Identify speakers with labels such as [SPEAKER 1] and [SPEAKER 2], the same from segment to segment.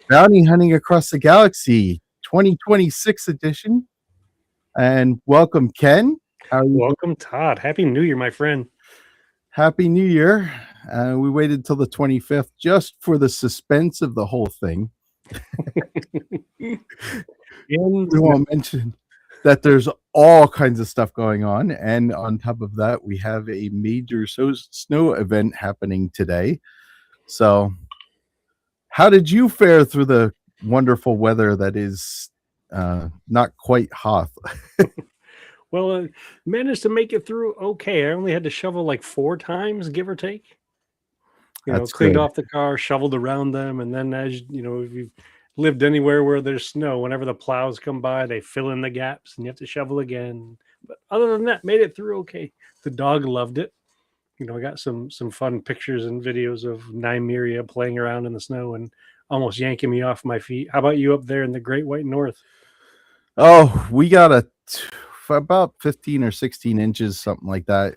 [SPEAKER 1] Bounty Hunting Across the Galaxy 2026 edition. And welcome, Ken. How are you doing?
[SPEAKER 2] Welcome, Todd. Happy New Year, my friend.
[SPEAKER 1] Happy New Year. We waited till the 25th just for the suspense of the whole thing. We won't mention that there's all kinds of stuff going on. And on top of that, we have a major snow event happening today. So, how did you fare through the wonderful weather that is not quite Hoth?
[SPEAKER 2] Well, managed to make it through okay. I only had to shovel like 4 times, give or take.
[SPEAKER 1] That's
[SPEAKER 2] Cleaned
[SPEAKER 1] good.
[SPEAKER 2] off the car, shoveled around them, and then as you know, if you've lived anywhere where there's snow, whenever the plows come by, they fill in the gaps and you have to shovel again. But other than that, made it through okay. The dog loved it. I got some fun pictures and videos of Nymeria playing around in the snow and almost yanking me off my feet. How about you up there in the Great White North?
[SPEAKER 1] Oh, we got about 15 or 16 inches, something like that.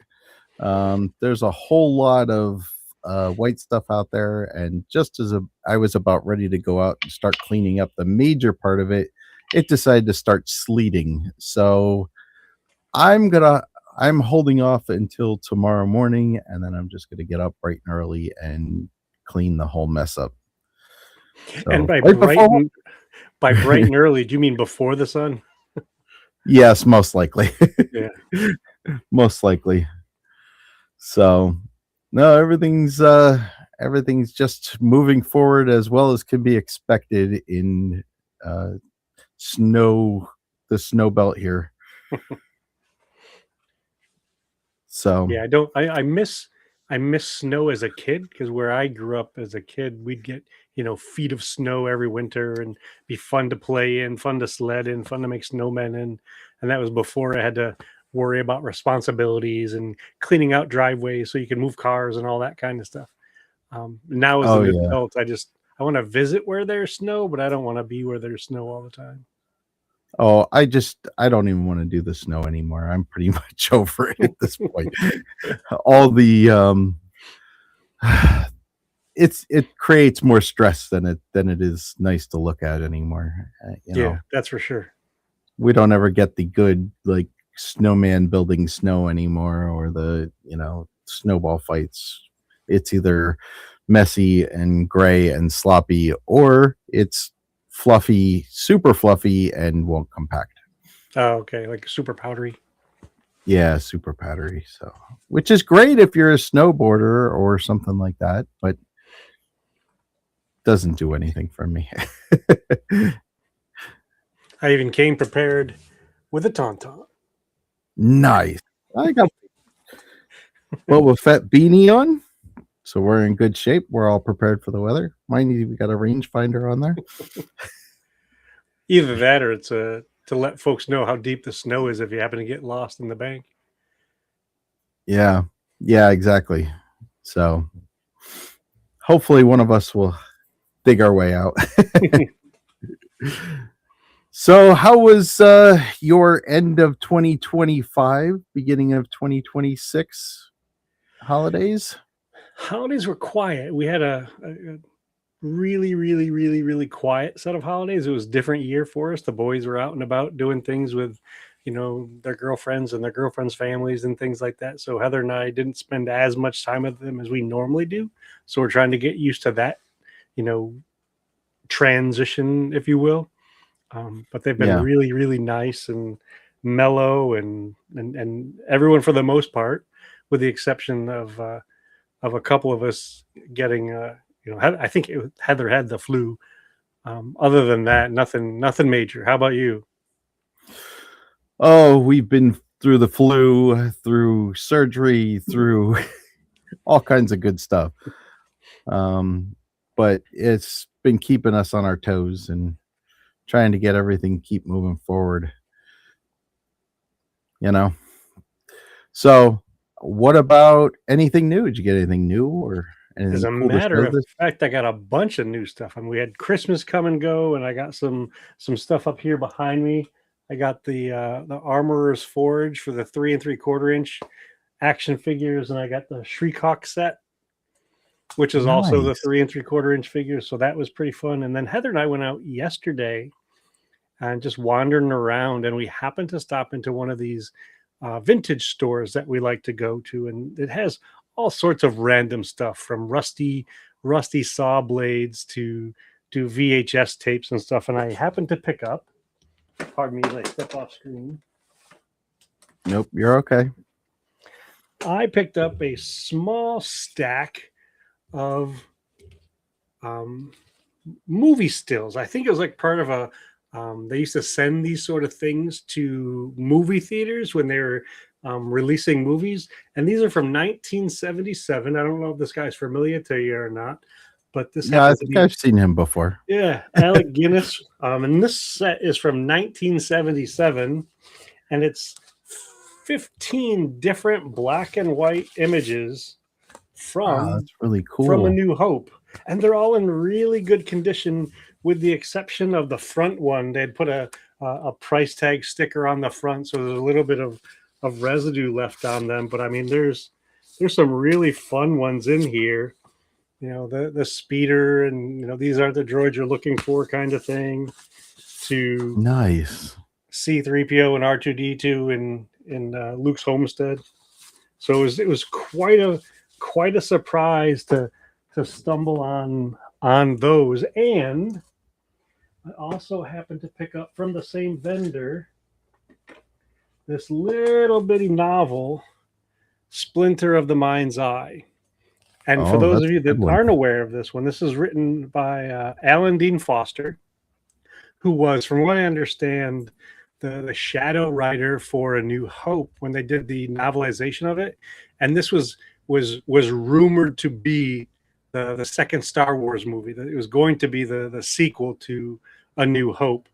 [SPEAKER 1] There's a whole lot of white stuff out there, and just as I was about ready to go out and start cleaning up the major part of it, it decided to start sleeting. So I'm holding off until tomorrow morning, and then I'm just gonna get up bright and early and clean the whole mess up. So,
[SPEAKER 2] And
[SPEAKER 1] right before,
[SPEAKER 2] by bright and early, do you mean before the sun?
[SPEAKER 1] yes, most likely.
[SPEAKER 2] Yeah.
[SPEAKER 1] Most likely. So, no, everything's just moving forward as well as can be expected in uh, the snow belt here. So,
[SPEAKER 2] Yeah, I don't I miss snow as a kid because where I grew up as a kid, we'd get, feet of snow every winter and be fun to play in, fun to sled in, fun to make snowmen in. And that was before I had to worry about responsibilities and cleaning out driveways so you can move cars and all that kind of stuff. Now as
[SPEAKER 1] oh
[SPEAKER 2] an
[SPEAKER 1] yeah.
[SPEAKER 2] adult, I want to visit where there's snow, but I don't want to be where there's snow all the time.
[SPEAKER 1] Oh, I don't even want to do the snow anymore. I'm pretty much over it at this point. All the it creates more stress than it is nice to look at anymore.
[SPEAKER 2] Yeah, that's for sure.
[SPEAKER 1] We don't ever get the good like snowman building snow anymore, or the snowball fights. It's either messy and gray and sloppy, or it's fluffy, super fluffy, and won't compact.
[SPEAKER 2] Oh, okay, like super powdery.
[SPEAKER 1] Yeah, super powdery. So, which is great if you're a snowboarder or something like that, but doesn't do anything for me.
[SPEAKER 2] I even came prepared with a tauntaun.
[SPEAKER 1] Nice. I got Boba Fett beanie on, so we're in good shape. We're all prepared for the weather. Mind you, we got a rangefinder on there.
[SPEAKER 2] Either that, or it's to let folks know how deep the snow is if you happen to get lost in the bank.
[SPEAKER 1] Yeah, exactly. So hopefully one of us will dig our way out. So how was your end of 2025, beginning of 2026 holidays?
[SPEAKER 2] Holidays were quiet. We had a really, really, really, really quiet set of holidays. It was a different year for us. The boys were out and about doing things with, their girlfriends and their girlfriends' families and things like that. So Heather and I didn't spend as much time with them as we normally do. So we're trying to get used to that, transition, if you will. But they've been
[SPEAKER 1] Yeah.
[SPEAKER 2] really, really nice and mellow, and everyone for the most part, with the exception of a couple of us getting, I think Heather had the flu. Other than that, nothing major. How about you?
[SPEAKER 1] Oh, we've been through the flu, through surgery, through all kinds of good stuff. But it's been keeping us on our toes and trying to get everything keep moving forward. So what about anything new? Did you get anything new or
[SPEAKER 2] As
[SPEAKER 1] anything
[SPEAKER 2] a
[SPEAKER 1] cool to
[SPEAKER 2] matter
[SPEAKER 1] show
[SPEAKER 2] of
[SPEAKER 1] this?
[SPEAKER 2] fact, I got a bunch of new stuff. I mean, we had Christmas come and go, and I got some stuff up here behind me. I got the Armorer's Forge for the 3 3/4 inch action figures, and I got the Shriekhawk set. which is also the
[SPEAKER 1] Nice.
[SPEAKER 2] 3 3/4 inch figure. So that was pretty fun. And then Heather and I went out yesterday and just wandering around, and we happened to stop into one of these vintage stores that we like to go to, and it has all sorts of random stuff from rusty saw blades to VHS tapes and stuff. And I happened to pick up. Pardon me, as I step off screen.
[SPEAKER 1] Nope, you're okay.
[SPEAKER 2] I picked up a small stack of um, movie stills. I think it was like part of a. They used to send these sort of things to movie theaters when they were releasing movies, and these are from 1977. I don't know if this guy's familiar to you or not, but this
[SPEAKER 1] Yeah, I
[SPEAKER 2] happens to
[SPEAKER 1] think
[SPEAKER 2] be
[SPEAKER 1] I've seen him before.
[SPEAKER 2] Alec Guinness. And this set is from 1977, and it's 15 different black and white images
[SPEAKER 1] Wow,
[SPEAKER 2] from
[SPEAKER 1] that's really
[SPEAKER 2] A
[SPEAKER 1] cool.
[SPEAKER 2] New Hope, and they're all in really good condition, with the exception of the front one. They'd put a price tag sticker on the front, so there's a little bit of residue left on them. But I mean, there's some really fun ones in here. The speeder, and these are the droids you're looking for, kind of thing. To
[SPEAKER 1] Nice.
[SPEAKER 2] C-3PO and R2-D2 in Luke's homestead. So it was quite a surprise to stumble on those. And I also happened to pick up from the same vendor this little bitty novel, Splinter of the Mind's Eye. And for
[SPEAKER 1] Oh,
[SPEAKER 2] those
[SPEAKER 1] that's
[SPEAKER 2] of you
[SPEAKER 1] a good
[SPEAKER 2] that
[SPEAKER 1] one.
[SPEAKER 2] aren't aware of this one, this is written by Alan Dean Foster, who was, from what I understand, the shadow writer for A New Hope when they did the novelization of it. And this was rumored to be the second Star Wars movie. That it was going to be the sequel to A New Hope.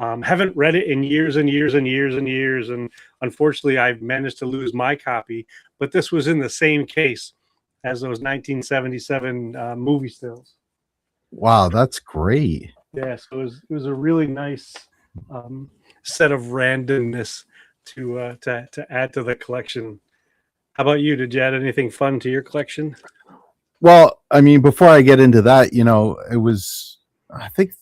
[SPEAKER 2] Haven't read it in years and years and years and years, and unfortunately, I've managed to lose my copy. But this was in the same case as those 1977 movie stills.
[SPEAKER 1] Wow, that's great.
[SPEAKER 2] Yeah, so it was a really nice set of randomness to add to the collection. How about you? Did you add anything fun to your collection?
[SPEAKER 1] Well, I mean, before I get into that, it was, I think,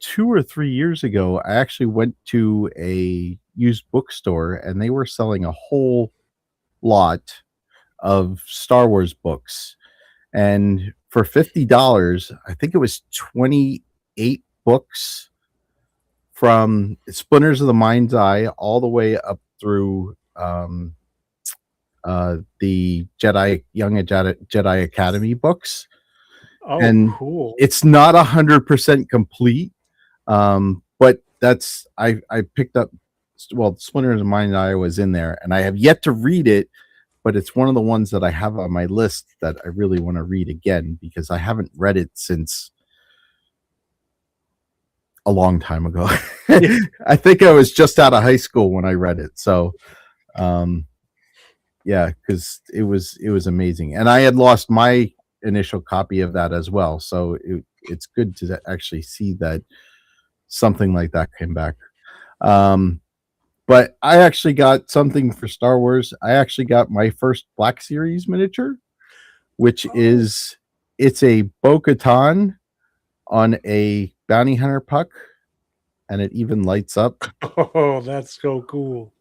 [SPEAKER 1] 2 or 3 years ago, I actually went to a used bookstore and they were selling a whole lot of Star Wars books. And for $50, I think it was 28 books from Splinters of the Mind's Eye all the way up through the Jedi Academy books.
[SPEAKER 2] Oh,
[SPEAKER 1] And
[SPEAKER 2] cool.
[SPEAKER 1] it's not 100% complete, but I picked up, well, Splinters of the Mind's Eye was in there, and I have yet to read it, but it's one of the ones that I have on my list that I really want to read again because I haven't read it since a long time ago. I think I was just out of high school when I read it. So, yeah, because it was amazing, and I had lost my initial copy of that as well. So it's good to actually see that something like that came back. But I actually got something for Star Wars. I actually got my first Black Series miniature, which it's a Bo-Katan on a bounty hunter puck, and it even lights up.
[SPEAKER 2] Oh, that's so cool.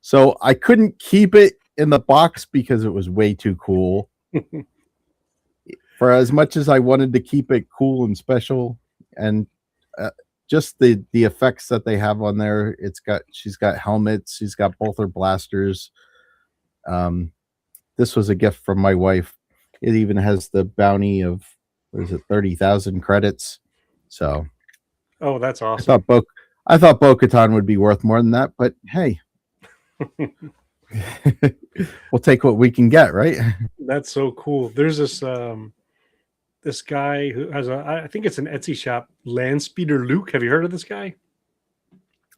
[SPEAKER 1] So I couldn't keep it in the box because it was way too cool. For as much as I wanted to keep it cool and special, and just the effects that they have on there, she's got helmets, she's got both her blasters. This was a gift from my wife. It even has the bounty of, what is it, 30,000 credits. So,
[SPEAKER 2] oh, that's awesome.
[SPEAKER 1] I thought Bo-Katan would be worth more than that, but hey, we'll take what we can get, right?
[SPEAKER 2] That's so cool. There's this guy who has I think it's an Etsy shop, Landspeeder Luke. Have you heard of this guy?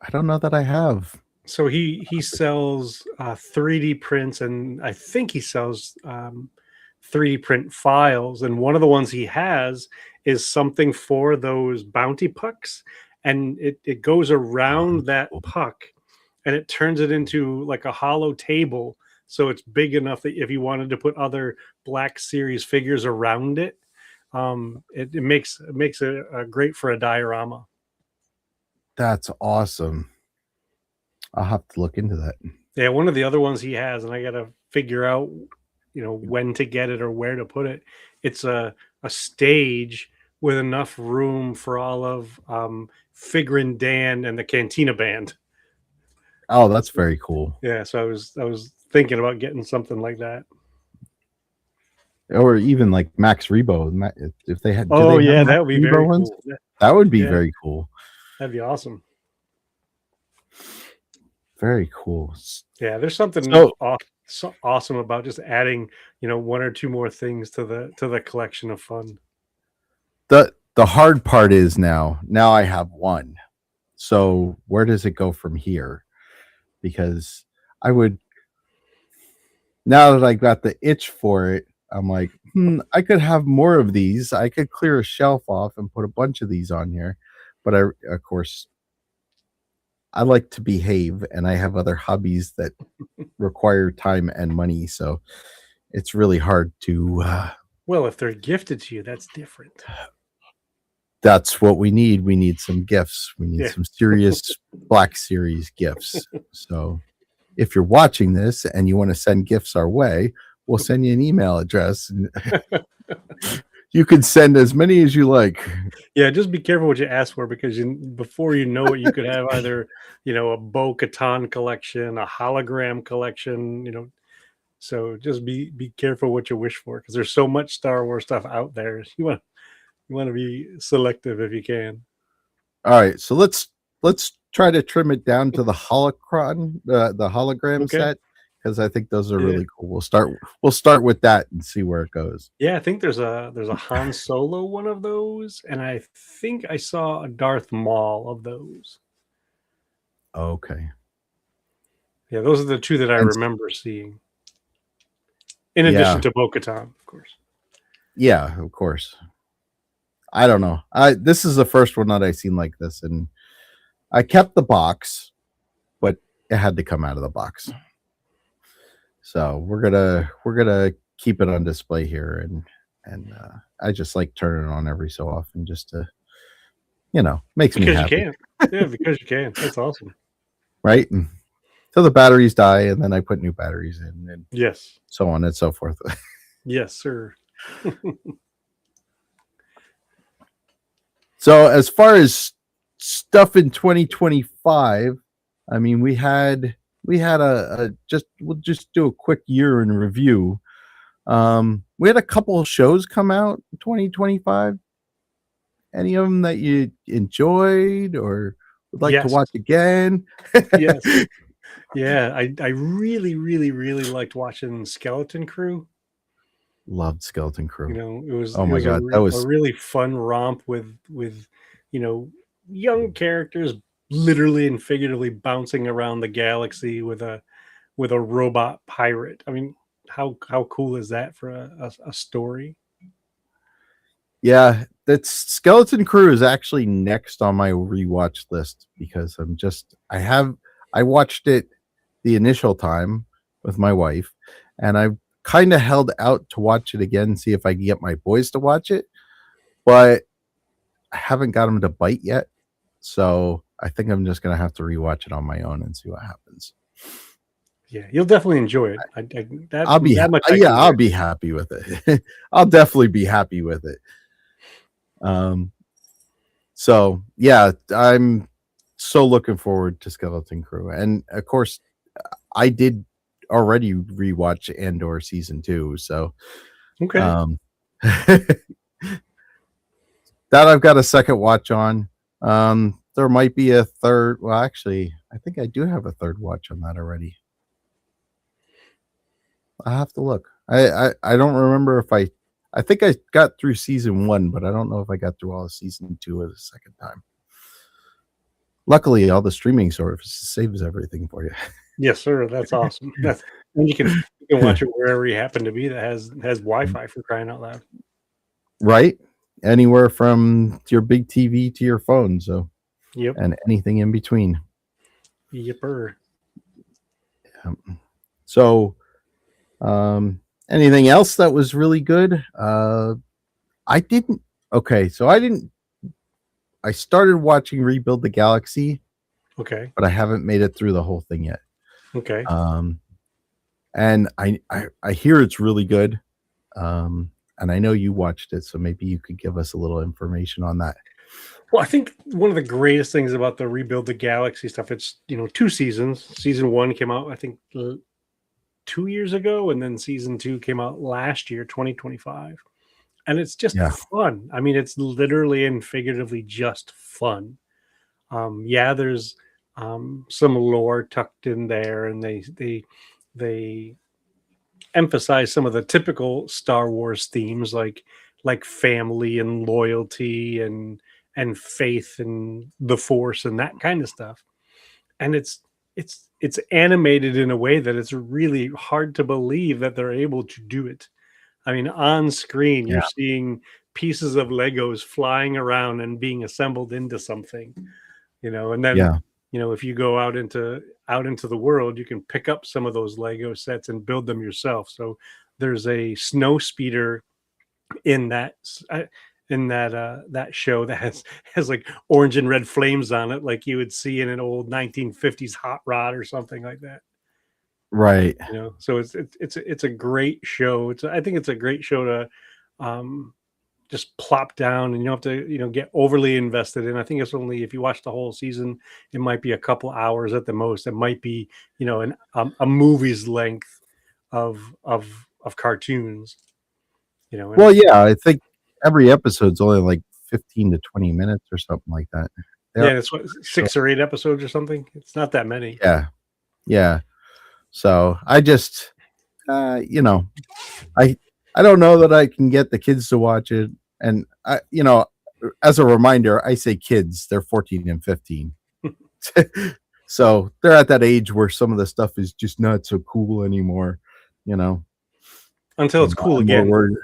[SPEAKER 1] I don't know that I have.
[SPEAKER 2] So he sells 3D prints, and I think he sells 3D print files. And one of the ones he has is something for those bounty pucks, and it goes around that puck, and it turns it into like a hollow table so it's big enough that if you wanted to put other Black Series figures around it, it makes it great for a diorama.
[SPEAKER 1] That's awesome. I'll have to look into that.
[SPEAKER 2] Yeah, one of the other ones he has, and I got to figure out, when to get it or where to put it. It's a stage with enough room for all of Figrin Dan and the Cantina Band.
[SPEAKER 1] Oh, that's very cool.
[SPEAKER 2] Yeah, so I was thinking about getting something like that.
[SPEAKER 1] Or even like Max Rebo. If they had, do
[SPEAKER 2] Oh
[SPEAKER 1] they have
[SPEAKER 2] yeah,
[SPEAKER 1] Max
[SPEAKER 2] that would be
[SPEAKER 1] Rebo
[SPEAKER 2] very
[SPEAKER 1] ones?
[SPEAKER 2] cool.
[SPEAKER 1] That would be
[SPEAKER 2] Yeah,
[SPEAKER 1] very cool.
[SPEAKER 2] that'd be awesome.
[SPEAKER 1] Very cool.
[SPEAKER 2] Yeah, there's something
[SPEAKER 1] So
[SPEAKER 2] so awesome about just adding, one or two more things to the collection of fun.
[SPEAKER 1] the hard part is now I have one. So where does it go from here? Because I would, now that I got the itch for it, I'm like, I could have more of these. I could clear a shelf off and put a bunch of these on here. But of course, I like to behave and I have other hobbies that require time and money. So it's really hard to,
[SPEAKER 2] Well, if they're gifted to you, that's different.
[SPEAKER 1] that's what we need. We need some gifts. We need
[SPEAKER 2] Yeah.
[SPEAKER 1] some serious Black Series gifts. So if you're watching this and you want to send gifts our way, we'll send you an email address. And you can send as many as you like.
[SPEAKER 2] Yeah, just be careful what you ask for, because before you know it, you could have either, a Bo Katan collection, a hologram collection, So just be careful what you wish for, because there's so much Star Wars stuff out there. You want to be selective if you can.
[SPEAKER 1] All right, so let's try to trim it down to the holocron, the hologram
[SPEAKER 2] Okay.
[SPEAKER 1] set, because I think those are
[SPEAKER 2] Yeah.
[SPEAKER 1] really cool. We'll start with that and see where it goes.
[SPEAKER 2] Yeah, I think there's a Han Solo one of those, and I think I saw a Darth Maul of those.
[SPEAKER 1] Okay.
[SPEAKER 2] Yeah, those are the two that I
[SPEAKER 1] And
[SPEAKER 2] remember seeing. In
[SPEAKER 1] yeah,
[SPEAKER 2] addition to Bo-Katan, of course.
[SPEAKER 1] yeah, of course. I don't know. This is the first one that I seen like this, and I kept the box, but it had to come out of the box. So we're gonna keep it on display here, and I just like turning it on every so often just to, makes me
[SPEAKER 2] Because you
[SPEAKER 1] happy,
[SPEAKER 2] can. Yeah, because you can. That's awesome.
[SPEAKER 1] right? And till the batteries die, and then I put new batteries in, and
[SPEAKER 2] Yes.
[SPEAKER 1] so on and so forth.
[SPEAKER 2] Yes, sir.
[SPEAKER 1] So as far as stuff in 2025, I mean, we had we'll just do a quick year in review. We had a couple of shows come out in 2025. Any of them that you enjoyed or would like to
[SPEAKER 2] Yes.
[SPEAKER 1] watch again?
[SPEAKER 2] Yes. Yeah, I really, really, really liked watching Skeleton Crew.
[SPEAKER 1] Loved Skeleton Crew.
[SPEAKER 2] It was
[SPEAKER 1] Oh
[SPEAKER 2] it
[SPEAKER 1] my
[SPEAKER 2] was
[SPEAKER 1] god, that
[SPEAKER 2] a
[SPEAKER 1] was
[SPEAKER 2] really fun romp with young characters literally and figuratively bouncing around the galaxy with a robot pirate. I mean, how cool is that for a story?
[SPEAKER 1] yeah. That's Skeleton Crew is actually next on my rewatch list because I watched it the initial time with my wife, and I kind of held out to watch it again, see if I can get my boys to watch it, but I haven't got them to bite yet. So I think I'm just gonna have to rewatch it on my own and see what happens.
[SPEAKER 2] Yeah, you'll definitely enjoy it.
[SPEAKER 1] I'll be
[SPEAKER 2] that much I
[SPEAKER 1] yeah,
[SPEAKER 2] can
[SPEAKER 1] I'll
[SPEAKER 2] guarantee.
[SPEAKER 1] be happy with it. I'll definitely be happy with it. So yeah, I'm so looking forward to Skeleton Crew, and of course, I did already rewatch Andor season 2, so
[SPEAKER 2] Okay.
[SPEAKER 1] that I've got a second watch on. There might be a third. Well, actually, I think I do have a third watch on that already. I have to look. I don't remember if I think I got through season 1, but I don't know if I got through all of season 2 a second time. Luckily, all the streaming services saves everything for you.
[SPEAKER 2] Yes, sir. That's awesome. And you can watch it wherever you happen to be that has Wi-Fi, for crying out loud.
[SPEAKER 1] Right? Anywhere from your big TV to your phone, so
[SPEAKER 2] Yep.
[SPEAKER 1] and anything in between.
[SPEAKER 2] Yipper.
[SPEAKER 1] So Anything else that was really good? I didn't. Okay, so I didn't. I started watching Rebuild the Galaxy,
[SPEAKER 2] Okay.
[SPEAKER 1] but I haven't made it through the whole thing yet.
[SPEAKER 2] Okay.
[SPEAKER 1] Um, and I hear it's really good. And I know you watched it, so maybe you could give us a little information on that.
[SPEAKER 2] Well, I think one of the greatest things about the Rebuild the Galaxy stuff, it's, two seasons. Season one came out, I think, 2 years ago, and then season two came out last year, 2025. And it's just
[SPEAKER 1] Yeah,
[SPEAKER 2] fun. I mean, it's literally and figuratively just fun. Yeah, there's some lore tucked in there, and they emphasize some of the typical Star Wars themes, like family and loyalty and faith and the Force and that kind of stuff. And it's animated in a way that it's really hard to believe that they're able to do it. I mean, on screen,
[SPEAKER 1] yeah,
[SPEAKER 2] you're seeing pieces of Legos flying around and being assembled into something, and then,
[SPEAKER 1] yeah.
[SPEAKER 2] if you go out into the world, you can pick up some of those Lego sets and build them yourself. So there's a snow speeder in that show that has like orange and red flames on it, like you would see in an old 1950s hot rod or something like that.
[SPEAKER 1] Right.
[SPEAKER 2] So it's a great show. I think it's a great show to um just plop down, and you don't have to get overly invested in. I think it's only, if you watch the whole season, it might be a couple hours at the most. It might be a movie's length of cartoons. And
[SPEAKER 1] Well, yeah, I think every episode's only like 15 to 20 minutes or something like that. They are
[SPEAKER 2] yeah, it's what,
[SPEAKER 1] short.
[SPEAKER 2] 6 or 8 episodes or something. It's not that many.
[SPEAKER 1] Yeah, yeah. So I just, I I don't know that I can get the kids to watch it. And as a reminder, I say kids, they're 14 and 15. So they're at that age where some of the stuff is just not so cool anymore, you know.
[SPEAKER 2] Until it's cool
[SPEAKER 1] I'm more
[SPEAKER 2] again.
[SPEAKER 1] worried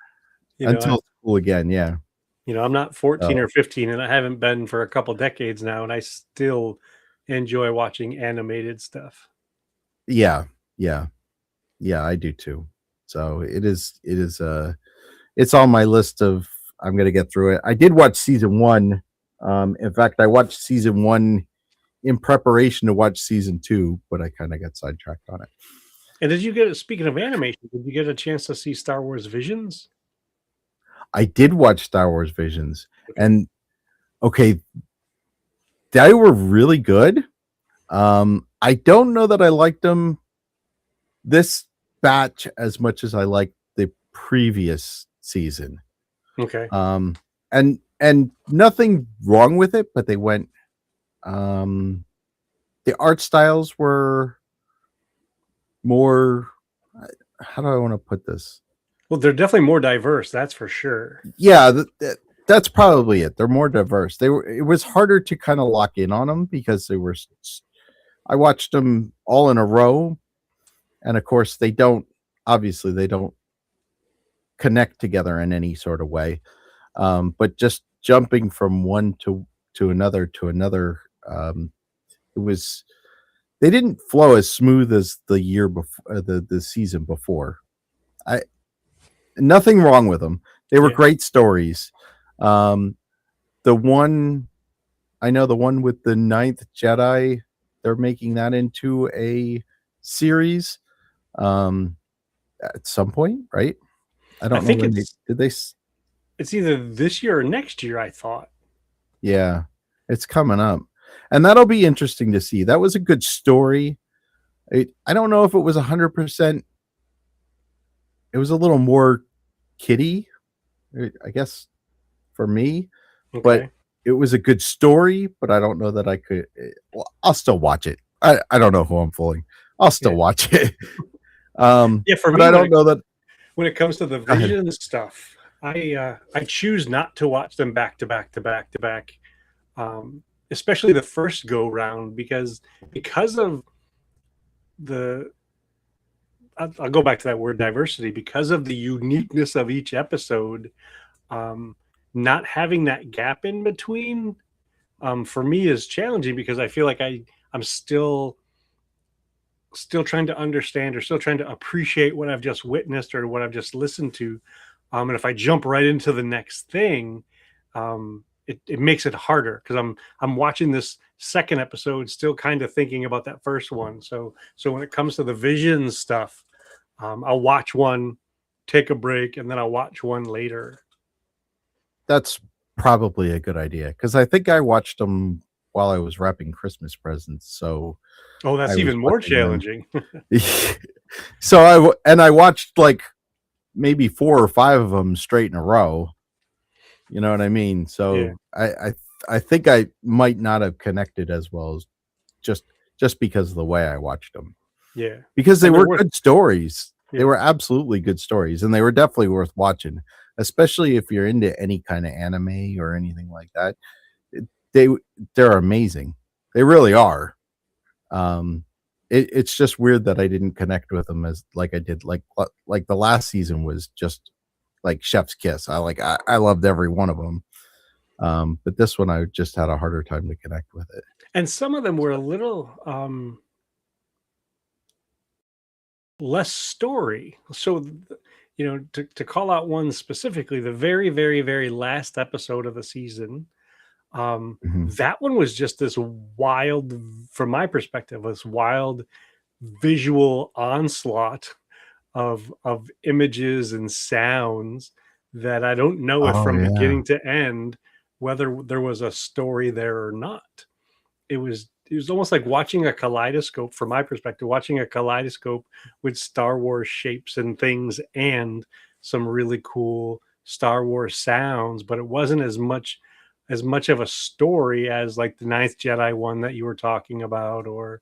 [SPEAKER 2] You know, I,
[SPEAKER 1] until it's cool again. Yeah.
[SPEAKER 2] I'm not 14
[SPEAKER 1] So
[SPEAKER 2] or 15, and I haven't been for a couple decades now, and I still enjoy watching animated stuff.
[SPEAKER 1] yeah, yeah, yeah, I do too. So it's on my list of I'm gonna get through it. I did watch season one. In fact, I watched season one in preparation to watch season two, but I kind of got sidetracked on it.
[SPEAKER 2] And did you get speaking of animation, did you get a chance to see Star Wars Visions?
[SPEAKER 1] I did watch Star Wars Visions,
[SPEAKER 2] Okay.
[SPEAKER 1] and okay, they were really good. I don't know that I liked them this batch as much as I liked the previous season.
[SPEAKER 2] Okay.
[SPEAKER 1] Um, and nothing wrong with it, but they went. Um, the art styles were more. How do I want to put this?
[SPEAKER 2] Well, they're definitely more diverse, that's for sure.
[SPEAKER 1] Yeah, that's probably it. They're more diverse. They were. It was harder to kind of lock in on them because they were. I watched them all in a row, and of course they don't. Obviously, they don't connect together in any sort of way. But just jumping from one to another, it was they didn't flow as smooth as the year before the season before. I Nothing wrong with them. They were
[SPEAKER 2] Yeah.
[SPEAKER 1] great stories. Um, the one I know, the one with the Ninth Jedi, they're making that into a series um, at some point, right? I
[SPEAKER 2] I
[SPEAKER 1] don't know
[SPEAKER 2] think
[SPEAKER 1] when they
[SPEAKER 2] it's
[SPEAKER 1] did. They
[SPEAKER 2] it's either this year or next year, I thought.
[SPEAKER 1] Yeah, it's coming up, and that'll be interesting to see. That was a good story. I don't know if it was 100%. It was a little more kiddie, I guess, for me, but
[SPEAKER 2] Okay.
[SPEAKER 1] it was a good story. But I don't know that I could. Well, I'll still watch it. I don't know who I'm fooling. I'll
[SPEAKER 2] Yeah.
[SPEAKER 1] still watch it.
[SPEAKER 2] Yeah, for
[SPEAKER 1] But
[SPEAKER 2] me,
[SPEAKER 1] I
[SPEAKER 2] when
[SPEAKER 1] don't
[SPEAKER 2] it
[SPEAKER 1] know that.
[SPEAKER 2] when it comes to the
[SPEAKER 1] Go ahead.
[SPEAKER 2] vision stuff, I choose not to watch them back to back to back to back. Especially the first go round, because of the I'll go back to that word diversity, because of the uniqueness of each episode. um, Not having that gap in between, for me, is challenging, because I feel like I'm still still trying to understand or still trying to appreciate what I've just witnessed or what I've just listened to. And if I jump right into the next thing, it makes it harder because I'm watching this second episode still kind of thinking about that first one. So when it comes to the vision stuff, I'll watch one, take a break, and then I'll watch one later.
[SPEAKER 1] That's probably a good idea because I think I watched them while I was wrapping Christmas presents, so
[SPEAKER 2] Oh,
[SPEAKER 1] I
[SPEAKER 2] that's
[SPEAKER 1] was
[SPEAKER 2] even more
[SPEAKER 1] watching them.
[SPEAKER 2] challenging.
[SPEAKER 1] So I watched like maybe 4 or 5 of them straight in a row. You know what I mean?
[SPEAKER 2] Yeah,
[SPEAKER 1] So I think I might not have connected as well as just just because of the way I watched them.
[SPEAKER 2] yeah,
[SPEAKER 1] Because they
[SPEAKER 2] and they're
[SPEAKER 1] were
[SPEAKER 2] worth.
[SPEAKER 1] good stories. They
[SPEAKER 2] Yeah,
[SPEAKER 1] were absolutely good stories, and they were definitely worth watching, especially if you're into any kind of anime or anything like that. It they they're amazing. They really are. Um, it's just weird that I didn't connect with them as like I did. Like the last season was just like chef's kiss. I loved every one of them. But this one I just had a harder time to connect with it.
[SPEAKER 2] and some of them were a little less story. So, to call out one specifically, the very, very, very last episode of the season,
[SPEAKER 1] Mhm.
[SPEAKER 2] that one was just this wild, from my perspective, this wild visual onslaught of images and sounds that I don't know if
[SPEAKER 1] Oh
[SPEAKER 2] from
[SPEAKER 1] yeah,
[SPEAKER 2] beginning to end whether there was a story there or not. It was almost like watching a kaleidoscope from my perspective, watching a kaleidoscope with Star Wars shapes and things and some really cool Star Wars sounds, but it wasn't as much of a story as like the Ninth Jedi one that you were talking about, or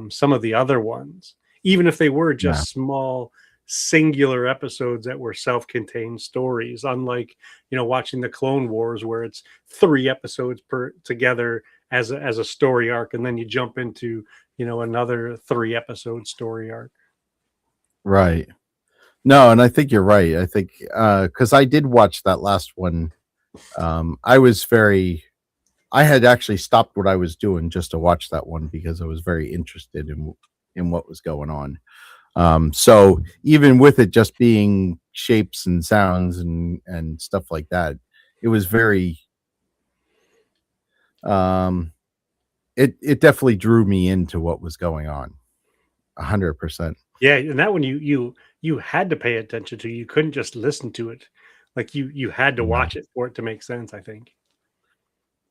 [SPEAKER 2] some of the other ones, even if they were
[SPEAKER 1] yeah,
[SPEAKER 2] just small singular episodes that were self-contained stories, unlike watching the Clone Wars where it's 3 episodes per together as a story arc, and then you jump into another 3 episode story arc.
[SPEAKER 1] right. No, and I think you're right. I think because I did watch that last one. I was very. I had actually stopped what I was doing just to watch that one because I was very interested in what was going on. So even with it just being shapes and sounds and stuff like that, it was very. Um, it definitely drew me into what was going on. 100%.
[SPEAKER 2] Yeah, and that one you had to pay attention to. You couldn't just listen to it. Like you had to
[SPEAKER 1] Yeah.
[SPEAKER 2] watch it for it to make sense, I think.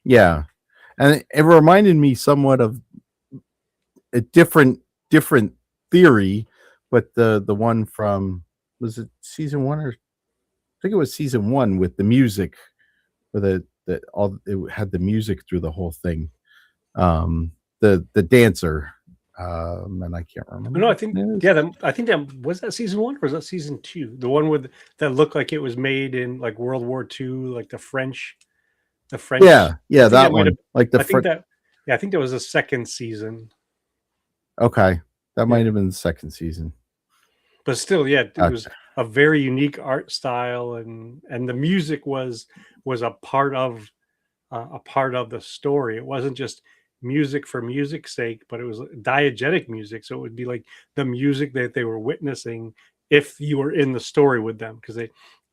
[SPEAKER 1] Yeah. And it reminded me somewhat of a different theory, but the one from was it season 1 or I think it was season 1 with the music where the all it had the music through the whole thing. The dancer, and I can't remember
[SPEAKER 2] No, I
[SPEAKER 1] what
[SPEAKER 2] think
[SPEAKER 1] his name is.
[SPEAKER 2] yeah, I think that was that season one or was that season two? The one with that looked like it was made in like World War II, like the French.
[SPEAKER 1] Yeah,
[SPEAKER 2] I
[SPEAKER 1] yeah,
[SPEAKER 2] think that
[SPEAKER 1] that
[SPEAKER 2] might have.
[SPEAKER 1] one. Like the
[SPEAKER 2] I think
[SPEAKER 1] front.
[SPEAKER 2] that. Yeah, I think that was the second season.
[SPEAKER 1] Okay, that might
[SPEAKER 2] Yeah,
[SPEAKER 1] have been the second season.
[SPEAKER 2] but still, yeah, it was
[SPEAKER 1] Okay,
[SPEAKER 2] a very unique art style, and the music was a part of the story. It wasn't just music for music's sake, but it was diegetic music. So it would be like the music that they were witnessing if you were in the story with them, because